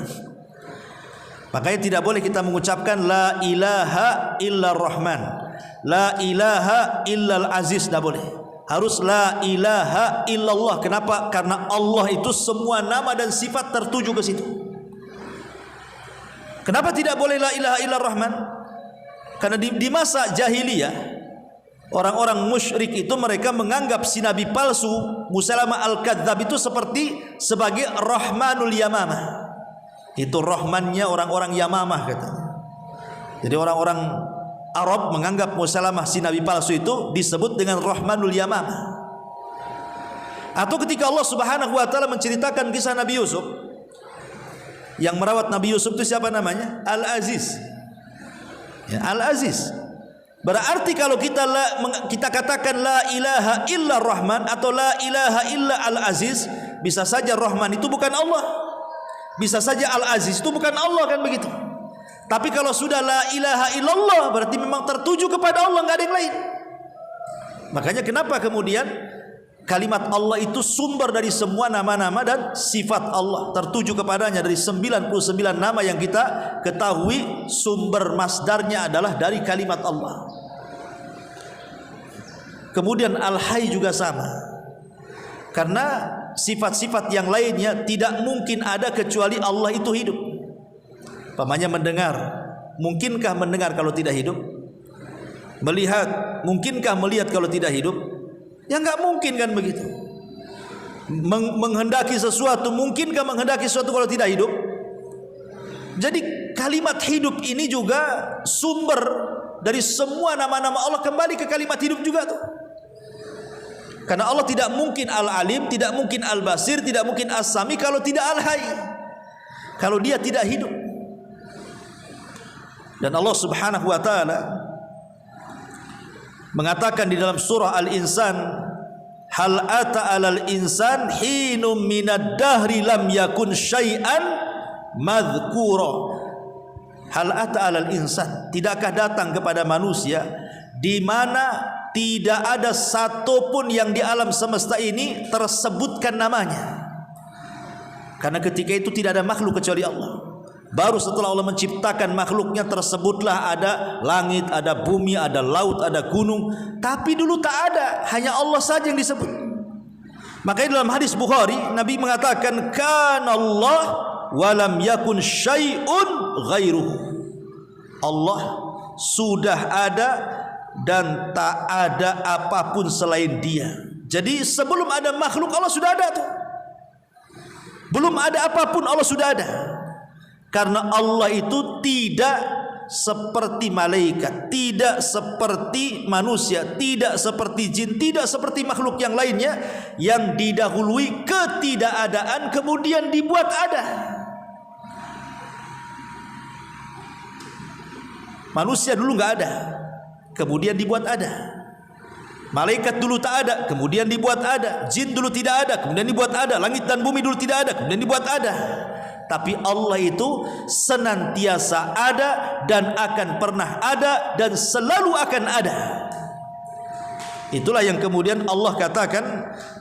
Makanya tidak boleh kita mengucapkan la ilaha illa rahman, la ilaha illa al-aziz, tidak boleh. Harus la ilaha illallah. Kenapa? Karena Allah itu semua nama dan sifat tertuju ke situ. Kenapa tidak boleh la ilaha illa rahman? Karena di masa jahiliyah, orang-orang musyrik itu mereka menganggap si nabi palsu Musailamah al-Kadzdzab itu sebagai Rahmanul Yamamah. Itu rahmannya orang-orang Yamamah katanya. Jadi orang-orang Arab menganggap Musailamah si nabi palsu itu disebut dengan Rahmanul Yamamah. Atau ketika Allah Subhanahu wa taala menceritakan kisah Nabi Yusuf, yang merawat Nabi Yusuf itu siapa namanya? Al-Aziz. Ya, Al-Aziz. Berarti kalau kita katakan la ilaha illa rahman atau la ilaha illa al-aziz, bisa saja Rahman itu bukan Allah, bisa saja Al-Aziz itu bukan Allah, kan begitu. Tapi kalau sudah la ilaha illallah, berarti memang tertuju kepada Allah, nggak ada yang lain. Makanya kenapa kemudian kalimat Allah itu sumber dari semua nama-nama dan sifat Allah, tertuju kepadanya. Dari 99 nama yang kita ketahui, sumber masdarnya adalah dari kalimat Allah. Kemudian Al-Hayy juga sama, karena sifat-sifat yang lainnya tidak mungkin ada kecuali Allah itu hidup. Pamannya mendengar, mungkinkah mendengar kalau tidak hidup? Melihat, mungkinkah melihat kalau tidak hidup? Ya nggak mungkin, kan begitu. Menghendaki sesuatu, mungkinkah menghendaki sesuatu kalau tidak hidup? Jadi kalimat hidup ini juga sumber dari semua nama-nama Allah, kembali ke kalimat hidup juga tuh. Karena Allah tidak mungkin Al-Alim, tidak mungkin Al-Basir, tidak mungkin As-Sami kalau tidak Al-Hayy, kalau Dia tidak hidup. Dan Allah Subhanahu wa taala mengatakan di dalam surah Al-Insan, hal ata 'alal insan hinum minad dahri lam yakun syai'an madhkura. Hal ata 'alal insan, tidakkah datang kepada manusia di mana tidak ada satupun yang di alam semesta ini tersebutkan namanya. Karena ketika itu tidak ada makhluk kecuali Allah. Baru setelah Allah menciptakan makhluknya tersebutlah ada langit, ada bumi, ada laut, ada gunung. Tapi dulu tak ada, hanya Allah saja yang disebut. Makanya dalam hadis Bukhari, Nabi mengatakan kana Allah walam yakun syai'un ghairuhu. Allah sudah ada dan tak ada apapun selain Dia. Jadi sebelum ada makhluk Allah sudah ada tuh. Belum ada apapun Allah sudah ada. Karena Allah itu tidak seperti malaikat, tidak seperti manusia, tidak seperti jin, tidak seperti makhluk yang lainnya yang didahului ketidakadaan kemudian dibuat ada. Manusia dulu enggak ada, kemudian dibuat ada. Malaikat dulu tak ada, kemudian dibuat ada. Jin dulu tidak ada, kemudian dibuat ada. Langit dan bumi dulu tidak ada, kemudian dibuat ada. Tapi Allah itu senantiasa ada dan akan pernah ada dan selalu akan ada. Itulah yang kemudian Allah katakan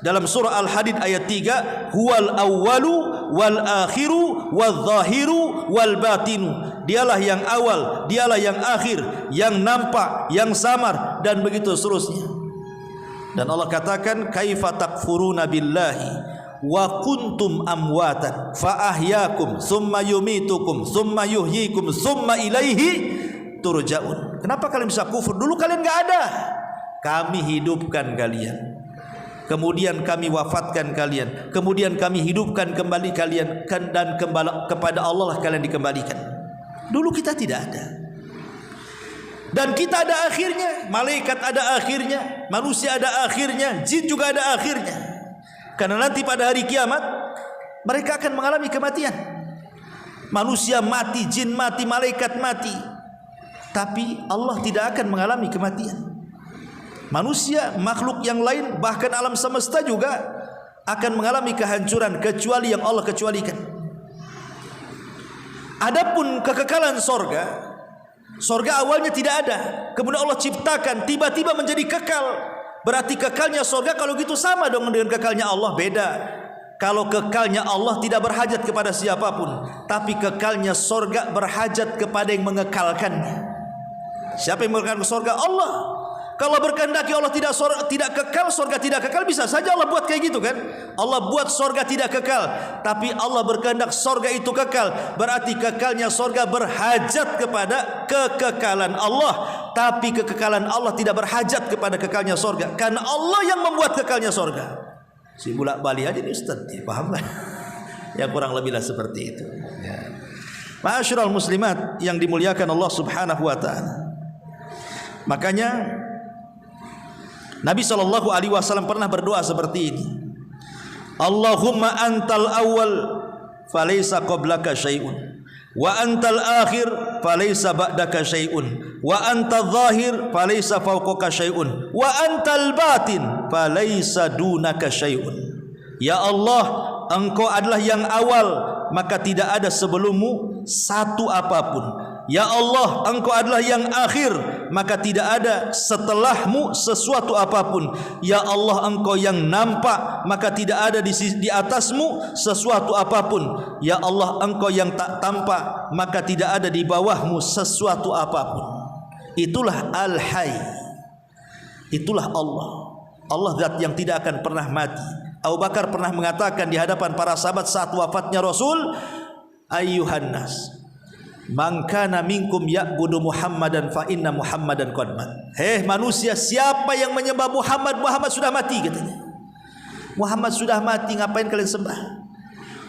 dalam surah Al-Hadid ayat 3, huwal awwalu wal akhiru wal zahiru wal batinu. Dialah yang awal, dialah yang akhir, yang nampak, yang samar, dan begitu seterusnya. Dan Allah katakan, kaifa takfuruna billahi wa kuntum amwatan fa ahyakum thumma yumitukum thumma yuhyikum thumma ilaihi turja'un. Kenapa kalian bisa kufur? Dulu kalian enggak ada, kami hidupkan kalian, kemudian kami wafatkan kalian, kemudian kami hidupkan kembali kalian, dan kepada Allah lah kalian dikembalikan. Dulu kita tidak ada, dan kita ada akhirnya. Malaikat ada akhirnya, manusia ada akhirnya, jin juga ada akhirnya. Karena nanti pada hari kiamat mereka akan mengalami kematian. Manusia mati, jin mati, malaikat mati, tapi Allah tidak akan mengalami kematian. Manusia, makhluk yang lain, bahkan alam semesta juga akan mengalami kehancuran kecuali yang Allah kecualikan. Adapun kekekalan sorga, sorga awalnya tidak ada, kemudian Allah ciptakan, tiba-tiba menjadi kekal. Berarti kekalnya sorga kalau gitu sama dong dengan kekalnya Allah. Beda. Kalau kekalnya Allah tidak berhajat kepada siapapun, tapi kekalnya sorga berhajat kepada yang mengekalkannya. Siapa yang mengekalkan sorga? Allah. Kalau berkehendaki Allah tidak kekal, sorga tidak kekal, bisa saja Allah buat kayak gitu kan. Allah buat sorga tidak kekal, tapi Allah berkehendak sorga itu kekal. Berarti kekalnya sorga berhajat kepada kekekalan Allah, tapi kekekalan Allah tidak berhajat kepada kekalnya sorga, karena Allah yang membuat kekalnya sorga. Si bulak balik aja nih Ustaz, paham kan? Ya kurang lebihlah seperti itu. Ya. Ma'asyiral muslimat yang dimuliakan Allah Subhanahu wa taala. Makanya Nabi SAW pernah berdoa seperti ini, Allahumma antal awal falaysa qablaka syai'un, wa antal akhir falaysa ba'daka syai'un, wa antal zahir falaysa fawqaka syai'un, wa antal batin falaysa dunaka syai'un. Ya Allah, Engkau adalah yang awal, maka tidak ada sebelummu satu apapun. Ya Allah, Engkau adalah yang akhir, maka tidak ada setelahmu sesuatu apapun. Ya Allah, Engkau yang nampak, maka tidak ada di atasmu sesuatu apapun. Ya Allah, Engkau yang tak tampak, maka tidak ada di bawahmu sesuatu apapun. Itulah Al-Hayy. Itulah Allah. Allah zat yang tidak akan pernah mati. Abu Bakar pernah mengatakan di hadapan para sahabat saat wafatnya Rasul, ayyuhan nas, man kana minkum ya'budu Muhammadan fa inna Muhammadan qad mat. Hei manusia, siapa yang menyembah Muhammad, Muhammad sudah mati katanya. Muhammad sudah mati, ngapain kalian sembah?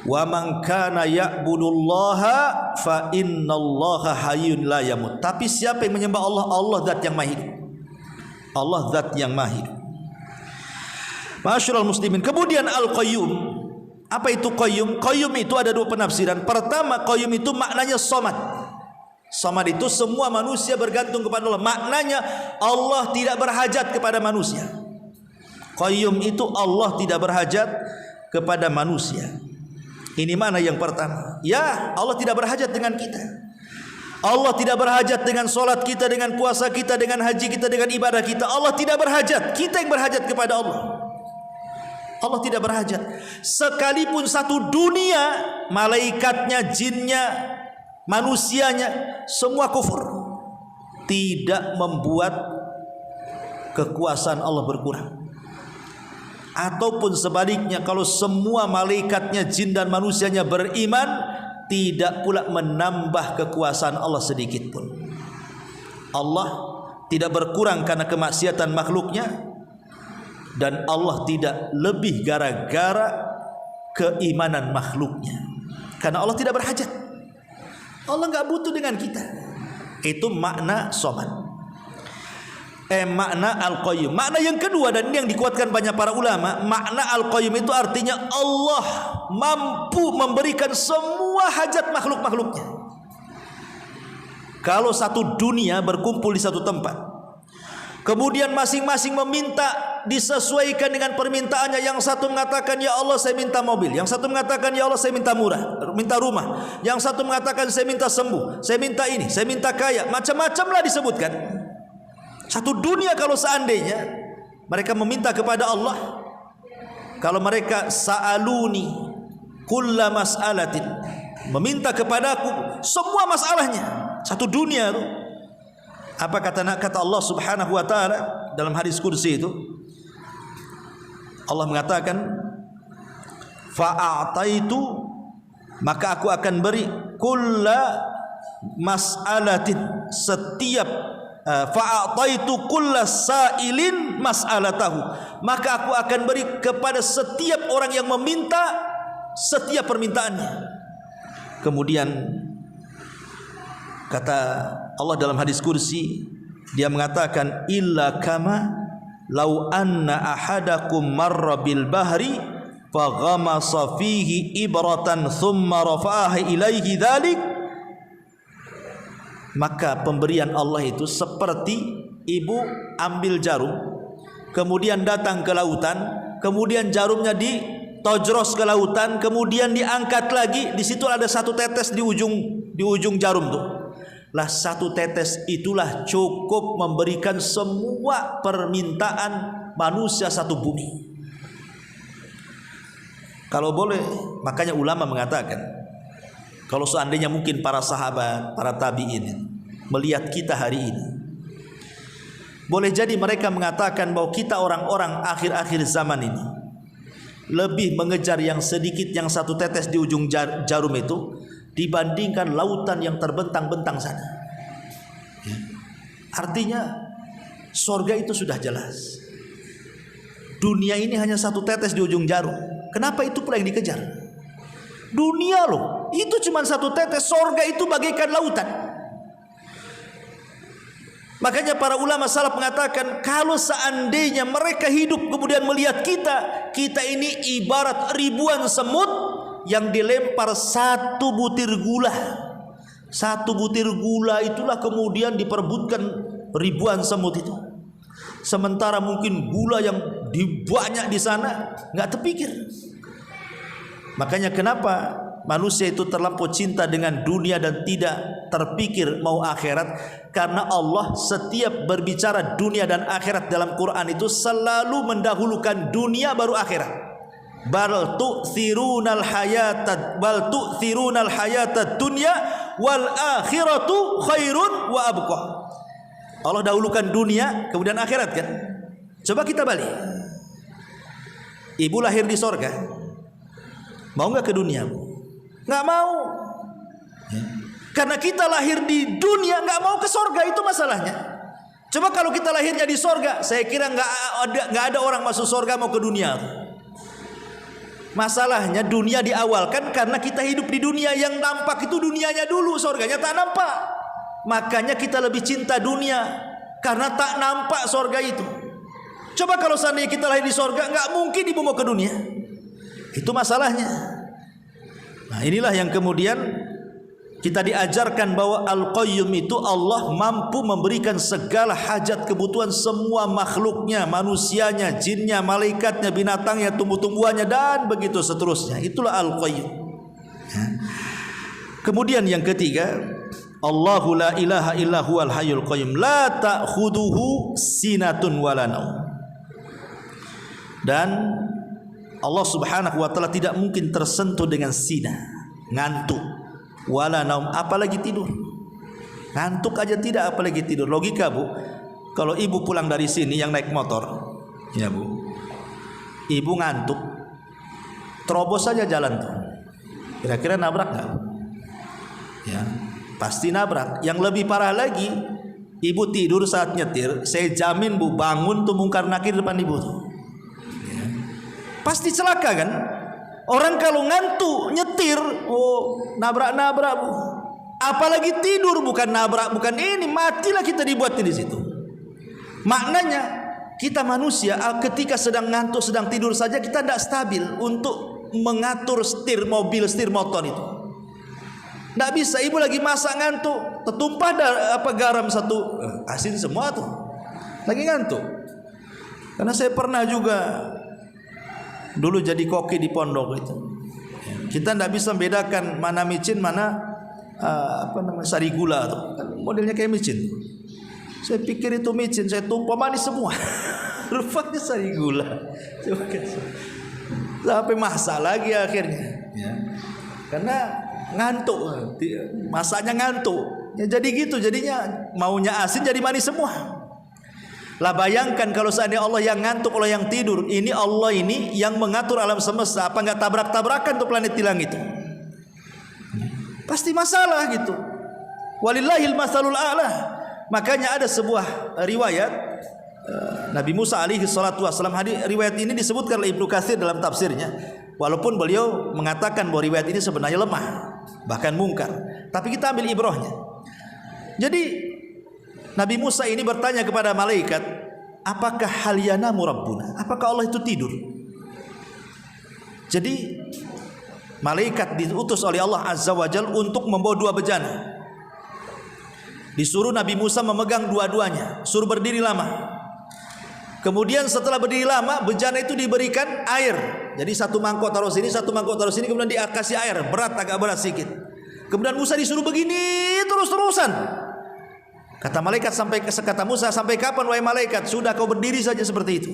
Wa man kana ya'budullaha fa innallaha hayyun la yamut. Tapi siapa yang menyembah Allah, Allah zat yang maha hidup. Allah zat yang maha hidup. Ma'asyiral muslimin. Kemudian Al-Qayyum. Apa itu Qayyum? Qayyum itu ada dua penafsiran. Pertama, Qayyum itu maknanya somad. Somad itu semua manusia bergantung kepada Allah. Maknanya Allah tidak berhajat kepada manusia. Qayyum itu Allah tidak berhajat kepada manusia. Ini mana yang pertama. Ya, Allah tidak berhajat dengan kita. Allah tidak berhajat dengan solat kita, dengan puasa kita, dengan haji kita, dengan ibadah kita. Allah tidak berhajat. Kita yang berhajat kepada Allah. Allah tidak berhajat. Sekalipun satu dunia, malaikatnya, jinnya, manusianya, semua kufur, tidak membuat kekuasaan Allah berkurang. Ataupun sebaliknya, kalau semua malaikatnya, jin dan manusianya beriman, tidak pula menambah kekuasaan Allah sedikit pun. Allah tidak berkurang karena kemaksiatan makhluknya, dan Allah tidak lebih gara-gara keimanan makhluknya, karena Allah tidak berhajat. Allah nggak butuh dengan kita. Itu makna somad. Makna al-qayyum. Makna yang kedua, dan ini yang dikuatkan banyak para ulama, makna al-qayyum itu artinya Allah mampu memberikan semua hajat makhluk-makhluknya. Kalau satu dunia berkumpul di satu tempat, kemudian masing-masing meminta disesuaikan dengan permintaannya. Yang satu mengatakan, ya Allah saya minta mobil. Yang satu mengatakan, ya Allah saya minta minta rumah. Yang satu mengatakan, saya minta sembuh, saya minta ini, saya minta kaya. Macam-macamlah disebutkan. Satu dunia kalau seandainya mereka meminta kepada Allah, kalau mereka sa'aluni kulla mas'alatin, meminta kepadaku semua masalahnya, satu dunia itu. Apa kata Allah Subhanahu wa taala dalam hadis qudsi itu? Allah mengatakan, fa'ataitu, maka aku akan beri kulla mas'alatin, setiap fa'ataitu kulla sa'ilin mas'alatahu, maka aku akan beri kepada setiap orang yang meminta setiap permintaannya. Kemudian kata Allah dalam hadis kursi, dia mengatakan, illa kama law anna ahadakum marra bil bahri faghamasa fihi ibratan thumma rafa'aha ilaihi dzalik. Maka pemberian Allah itu seperti ibu ambil jarum, kemudian datang ke lautan, kemudian jarumnya ditojros ke lautan, kemudian diangkat lagi. Di situ ada satu tetes di ujung jarum tuh. Lah satu tetes itulah cukup memberikan semua permintaan manusia satu bumi. Kalau boleh, makanya ulama mengatakan, kalau seandainya mungkin para sahabat, para tabi'in melihat kita hari ini, boleh jadi mereka mengatakan bahwa kita orang-orang akhir-akhir zaman ini lebih mengejar yang sedikit, yang satu tetes di ujung jarum itu, dibandingkan lautan yang terbentang-bentang sana. Ya. Artinya surga itu sudah jelas. Dunia ini hanya satu tetes di ujung jarum. Kenapa itu pula yang dikejar? Dunia loh, itu cuma satu tetes. Surga itu bagaikan lautan. Makanya para ulama salaf mengatakan, kalau seandainya mereka hidup kemudian melihat kita ini ibarat ribuan semut yang dilempar satu butir gula. Satu butir gula itulah kemudian diperebutkan ribuan semut itu. Sementara mungkin gula yang banyak di sana nggak terpikir. Makanya kenapa manusia itu terlampau cinta dengan dunia dan tidak terpikir mau akhirat? Karena Allah setiap berbicara dunia dan akhirat dalam Quran itu selalu mendahulukan dunia baru akhirat. Bal tu'thirunal hayatad dunya wal akhiratu khairun wa abqa. Allah dahulukan dunia kemudian akhirat kan? Coba kita balik. Ibu lahir di sorga, mau nggak ke dunia? Nggak mau. Ya. Karena kita lahir di dunia, nggak mau ke sorga, itu masalahnya. Coba kalau kita lahirnya di sorga, saya kira nggak ada orang masuk sorga mau ke dunia. Masalahnya dunia diawalkan karena kita hidup di dunia, yang nampak itu dunianya dulu, sorganya tak nampak. Makanya kita lebih cinta dunia karena tak nampak sorga itu. Coba kalau seandainya kita lahir di sorga, nggak mungkin ibu mau ke dunia. Itu masalahnya. Nah inilah yang kemudian kita diajarkan bahwa Al-Qayyum itu Allah mampu memberikan segala hajat kebutuhan semua makhluknya, manusianya, jinnya, malaikatnya, binatangnya, tumbuh-tumbuhannya, dan begitu seterusnya. Itulah Al-Qayyum. Ya. Kemudian yang ketiga, Allahu la ilaha illa huwal hayyul qayyum la ta'khuduhu sinatun wala naum. Dan Allah Subhanahu wa taala tidak mungkin tersentuh dengan sina, ngantuk, wala naum, apalagi tidur. Ngantuk aja tidak, apalagi tidur. Logika Bu, kalau ibu pulang dari sini yang naik motor, ya Bu, ibu ngantuk, terobos saja jalan tuh, kira-kira nabrak nggak? Ya, pasti nabrak. Yang lebih parah lagi, ibu tidur saat nyetir, saya jamin Bu, bangun tuh mungkar nakir depan ibu tuh. Pasti celaka kan? Orang kalau ngantuk nyetir, oh nabrak-nabrak Bu. Apalagi tidur, bukan nabrak, bukan ini, matilah kita dibuatin di situ. Maknanya kita manusia ketika sedang ngantuk, sedang tidur saja kita tidak stabil untuk mengatur setir mobil, setir motor itu. Tidak bisa. Ibu lagi masak ngantuk, tertumpah garam satu, asin semua tuh. Lagi ngantuk. Karena saya pernah juga dulu jadi koki di pondok itu. Kita tidak bisa membedakan mana micin, mana sari gula tuh. Modelnya kayak micin. Saya pikir itu micin, saya tumpah manis semua. Rupanya sari gula. Sampai masak lagi akhirnya. Ya. Karena ngantuk, masaknya ngantuk. Ya jadi gitu, jadinya maunya asin jadi manis semua. Lah bayangkan kalau seandainya Allah yang ngantuk, Allah yang tidur. Ini Allah ini yang mengatur alam semesta. Apa enggak tabrak-tabrakan tuh planet tilang itu? Pasti masalah gitu. Walillahil masalul a'la. Makanya ada sebuah riwayat Nabi Musa alaihi salatu wasallam. Riwayat ini disebutkan oleh Ibnu Katsir dalam tafsirnya. Walaupun beliau mengatakan bahwa riwayat ini sebenarnya lemah, bahkan mungkar. Tapi kita ambil ibrahnya. Jadi Nabi Musa ini bertanya kepada malaikat, apakah hal yanamu rabbuna? Apakah Allah itu tidur? Jadi malaikat diutus oleh Allah Azza wa Jalla untuk membawa dua bejana. Disuruh Nabi Musa memegang dua-duanya, suruh berdiri lama. Kemudian setelah berdiri lama, bejana itu diberikan air. Jadi satu mangkok taruh sini, satu mangkok taruh sini, kemudian dikasih air, agak berat sedikit. Kemudian Musa disuruh begini terus-terusan. Kata Musa, sampai kapan wahai malaikat? Sudah kau berdiri saja seperti itu.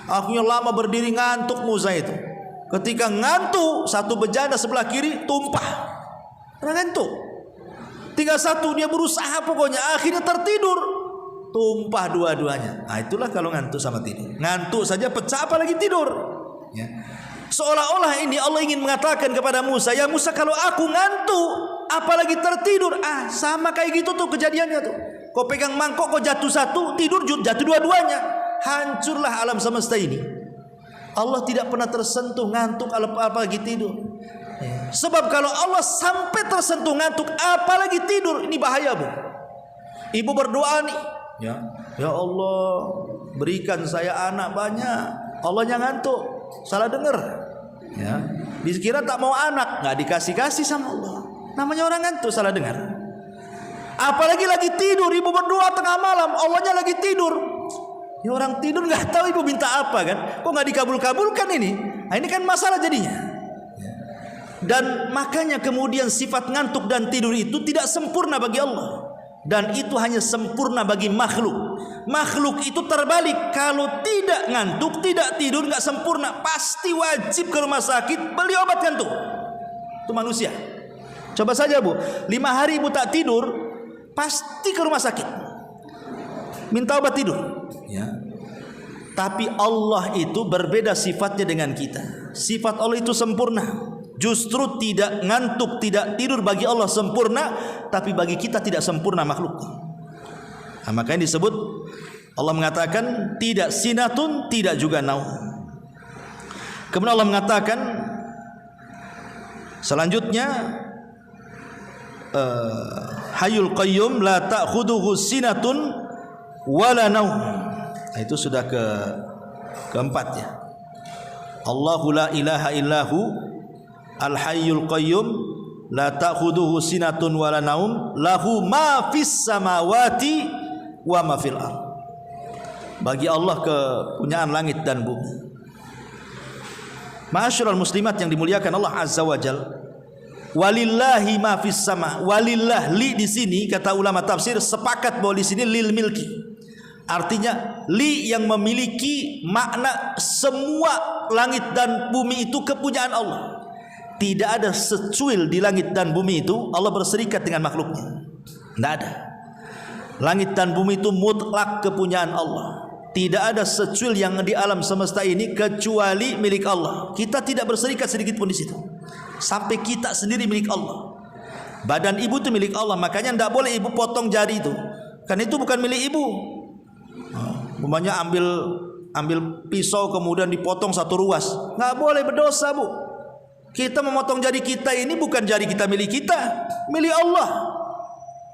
Akhirnya lama berdiri, ngantuk Musa itu. Ketika ngantuk, satu bejana sebelah kiri tumpah. Karena ngantuk. Tinggal satu, dia berusaha pokoknya, akhirnya tertidur. Tumpah dua-duanya. Nah itulah kalau ngantuk sama tidur. Ngantuk saja pecah, apalagi tidur. Ya. Seolah-olah ini Allah ingin mengatakan kepada Musa, ya Musa, kalau aku ngantuk, apalagi tertidur, sama kayak gitu tuh kejadiannya tuh. Kau pegang mangkok, kau jatuh satu, tidur jatuh dua-duanya. Hancurlah alam semesta ini. Allah tidak pernah tersentuh ngantuk apalagi tidur. Sebab kalau Allah sampai tersentuh ngantuk apalagi tidur, ini bahaya, Bu. Ibu berdoa nih, ya Allah, berikan saya anak banyak. Allahnya ngantuk, salah dengar. Ya, dikira tak mau anak, nggak dikasih sama Allah. Namanya orang ngantuk, salah dengar. Apalagi lagi tidur, ibu berdoa tengah malam, Allahnya lagi tidur. Ya orang tidur nggak tahu ibu minta apa kan? Kok nggak dikabul-kabulkan ini? Nah, ini kan masalah jadinya. Dan makanya kemudian sifat ngantuk dan tidur itu tidak sempurna bagi Allah. Dan itu hanya sempurna bagi makhluk. Makhluk itu terbalik. Kalau tidak ngantuk, tidak tidur, nggak sempurna, pasti wajib ke rumah sakit beli obat ngantuk. Itu manusia. Coba saja Bu, 5 hari ibu tak tidur, pasti ke rumah sakit, minta obat tidur. Ya. Tapi Allah itu berbeda sifatnya dengan kita. Sifat Allah itu sempurna. Justru tidak ngantuk, tidak tidur bagi Allah sempurna, tapi bagi kita tidak sempurna makhluk. Nah, makanya disebut Allah mengatakan tidak sinatun, tidak juga naum. Kemudian Allah mengatakan selanjutnya Hayyul Qayyum la ta'khudhuhu sinatun wala naum. Nah, itu sudah keempat ya. Allahu la ilaha illahu Al-Hayyul Qayyum la ta'khudhuhu sinatun wala naum lahu ma fis samawati wa ma fil ardh. Bagi Allah kepunyaan langit dan bumi. Ma'asyiral muslimat yang dimuliakan Allah Azza wa Jalla. Walillahi ma fis sama. Walillah, li di sini kata ulama tafsir sepakat bahwa di sini lil milki. Artinya li yang memiliki makna semua langit dan bumi itu kepunyaan Allah. Tidak ada secuil di langit dan bumi itu Allah berserikat dengan makhluknya. Tidak ada. Langit dan bumi itu mutlak kepunyaan Allah. Tidak ada secuil yang di alam semesta ini kecuali milik Allah. Kita tidak berserikat sedikit pun di situ. Sampai kita sendiri milik Allah. Badan ibu itu milik Allah. Makanya tidak boleh ibu potong jari itu. Karena itu bukan milik ibu. Umpamanya ambil pisau kemudian dipotong satu ruas. Nggak boleh, berdosa Bu. Kita memotong jari kita ini bukan jari kita milik kita. milik Allah.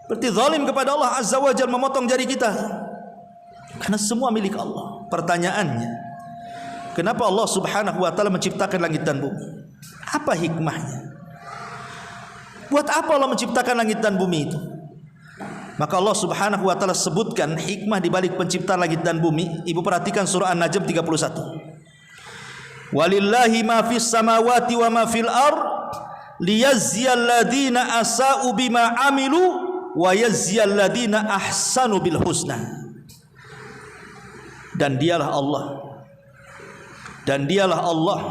Berarti zalim kepada Allah Azza wa Jalla memotong jari kita. Karena semua milik Allah. Pertanyaannya, kenapa Allah Subhanahu wa taala menciptakan langit dan bumi? Apa hikmahnya? Buat apa Allah menciptakan langit dan bumi itu? Maka Allah Subhanahu wa taala sebutkan hikmah di balik penciptaan langit dan bumi. Ibu perhatikan surah An-Najm 31. Walillahi ma fis samawati wa ma fil ard liyazziyal ladzina asa'u bima amilu wa yazziyal ladzina ahsanu bil husna. Dan dialah Allah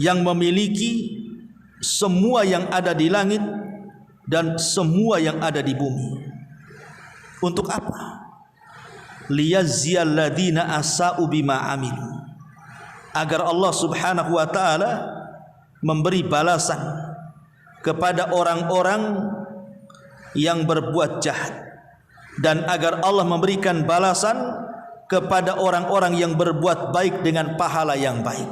yang memiliki semua yang ada di langit dan semua yang ada di bumi. Untuk apa? Liyazziyal ladzina asa'u bima amilu, agar Allah Subhanahu wa taala memberi balasan kepada orang-orang yang berbuat jahat, dan agar Allah memberikan balasan kepada orang-orang yang berbuat baik dengan pahala yang baik.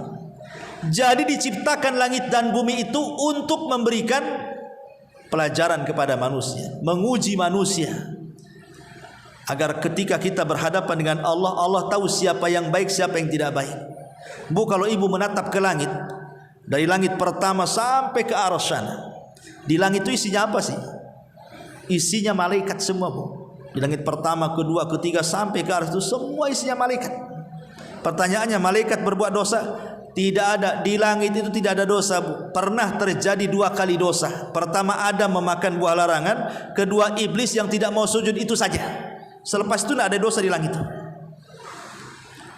Jadi diciptakan langit dan bumi itu untuk memberikan pelajaran kepada manusia, menguji manusia, agar ketika kita berhadapan dengan Allah, Allah tahu siapa yang baik, siapa yang tidak baik. Bu, kalau ibu menatap ke langit, dari langit pertama sampai ke arsy sana, di langit itu isinya apa sih? Isinya malaikat semua, Bu. Di langit pertama, kedua, ketiga sampai ke arsy itu semua isinya malaikat. Pertanyaannya, malaikat berbuat dosa? Tidak ada. Di langit itu tidak ada dosa, Bu. Pernah terjadi 2 kali dosa. Pertama, Adam memakan buah larangan. Kedua, iblis yang tidak mau sujud, itu saja. Selepas itu tidak ada dosa di langit.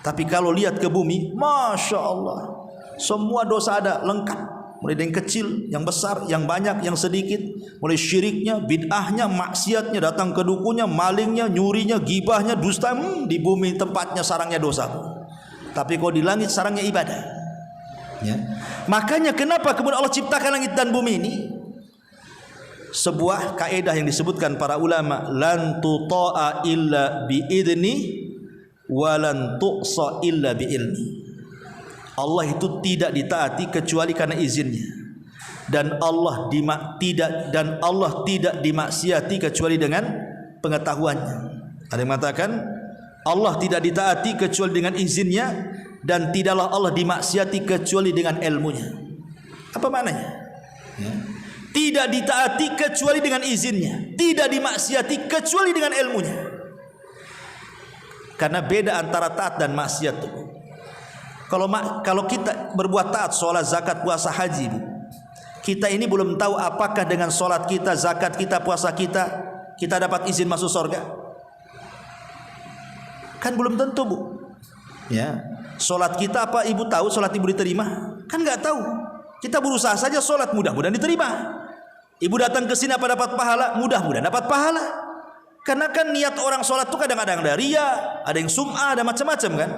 Tapi kalau lihat ke bumi, Masya Allah, semua dosa ada, lengkap. Mulai dari yang kecil, yang besar, yang banyak, yang sedikit. Mulai syiriknya, bid'ahnya, maksiatnya, datang ke dukunya, malingnya, nyurinya, gibahnya, dusta. Di bumi tempatnya sarangnya dosa. Tapi kalau di langit sarangnya ibadah. Ya. Makanya kenapa kemudian Allah ciptakan langit dan bumi ini? Sebuah kaidah yang disebutkan para ulama, lan tuta'a illa biidni wa lan tuqsa illa biilmi. Allah itu tidak ditaati kecuali karena izinnya, dan Allah tidak dimaksiati kecuali dengan pengetahuannya. Ada yang mengatakan Allah tidak ditaati kecuali dengan izinnya, dan tidaklah Allah dimaksiati kecuali dengan ilmunya. Apa maknanya? Ya. Tidak ditaati kecuali dengan izinnya, tidak dimaksiati kecuali dengan ilmunya. Karena beda antara taat dan maksiat tuh. Kalau kita berbuat taat, sholat, zakat, puasa, haji, kita ini belum tahu apakah dengan sholat kita, zakat kita, puasa kita dapat izin masuk surga. Kan belum tentu, Bu. Ya, sholat kita apa ibu tahu sholat ibu diterima? Kan nggak tahu. Kita berusaha saja sholat, mudah-mudahan diterima. Ibu datang ke sini apa dapat pahala? Mudah-mudahan dapat pahala. Karena kan niat orang sholat itu kadang-kadang ada riya, ada yang sum'ah, ada macam-macam kan.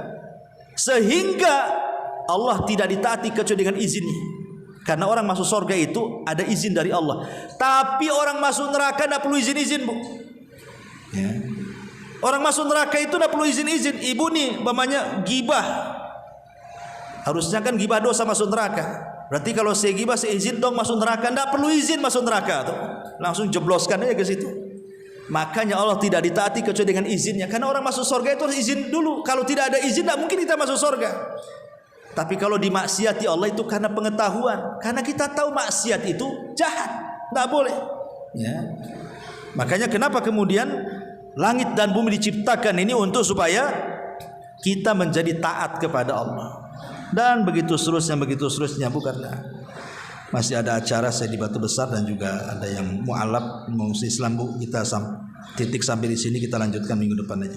Sehingga Allah tidak ditaati kecuali dengan izinnya. Karena orang masuk surga itu ada izin dari Allah. Tapi orang masuk neraka tidak perlu izin-izin, Bu. Ya. Orang masuk neraka itu tidak perlu izin-izin. Ibu nih, umpamanya gibah, harusnya kan gibah dosa masuk neraka. Berarti kalau saya gibah, saya izin dong masuk neraka. Tidak perlu izin masuk neraka tuh. Langsung jebloskan aja ke situ. Makanya Allah tidak ditaati kecuali dengan izinnya. Karena orang masuk surga itu harus izin dulu. Kalau tidak ada izin, tidak mungkin kita masuk surga. Tapi kalau dimaksiati Allah itu karena pengetahuan. Karena kita tahu maksiat itu jahat, tidak boleh. Ya. Makanya kenapa kemudian langit dan bumi diciptakan ini untuk supaya kita menjadi taat kepada Allah. Dan begitu seterusnya, Bu, karena masih ada acara saya di Batu Besar dan juga ada yang mu'alaf mengungsi Islam, Bu. Kita titik sampai di sini, kita lanjutkan minggu depan aja.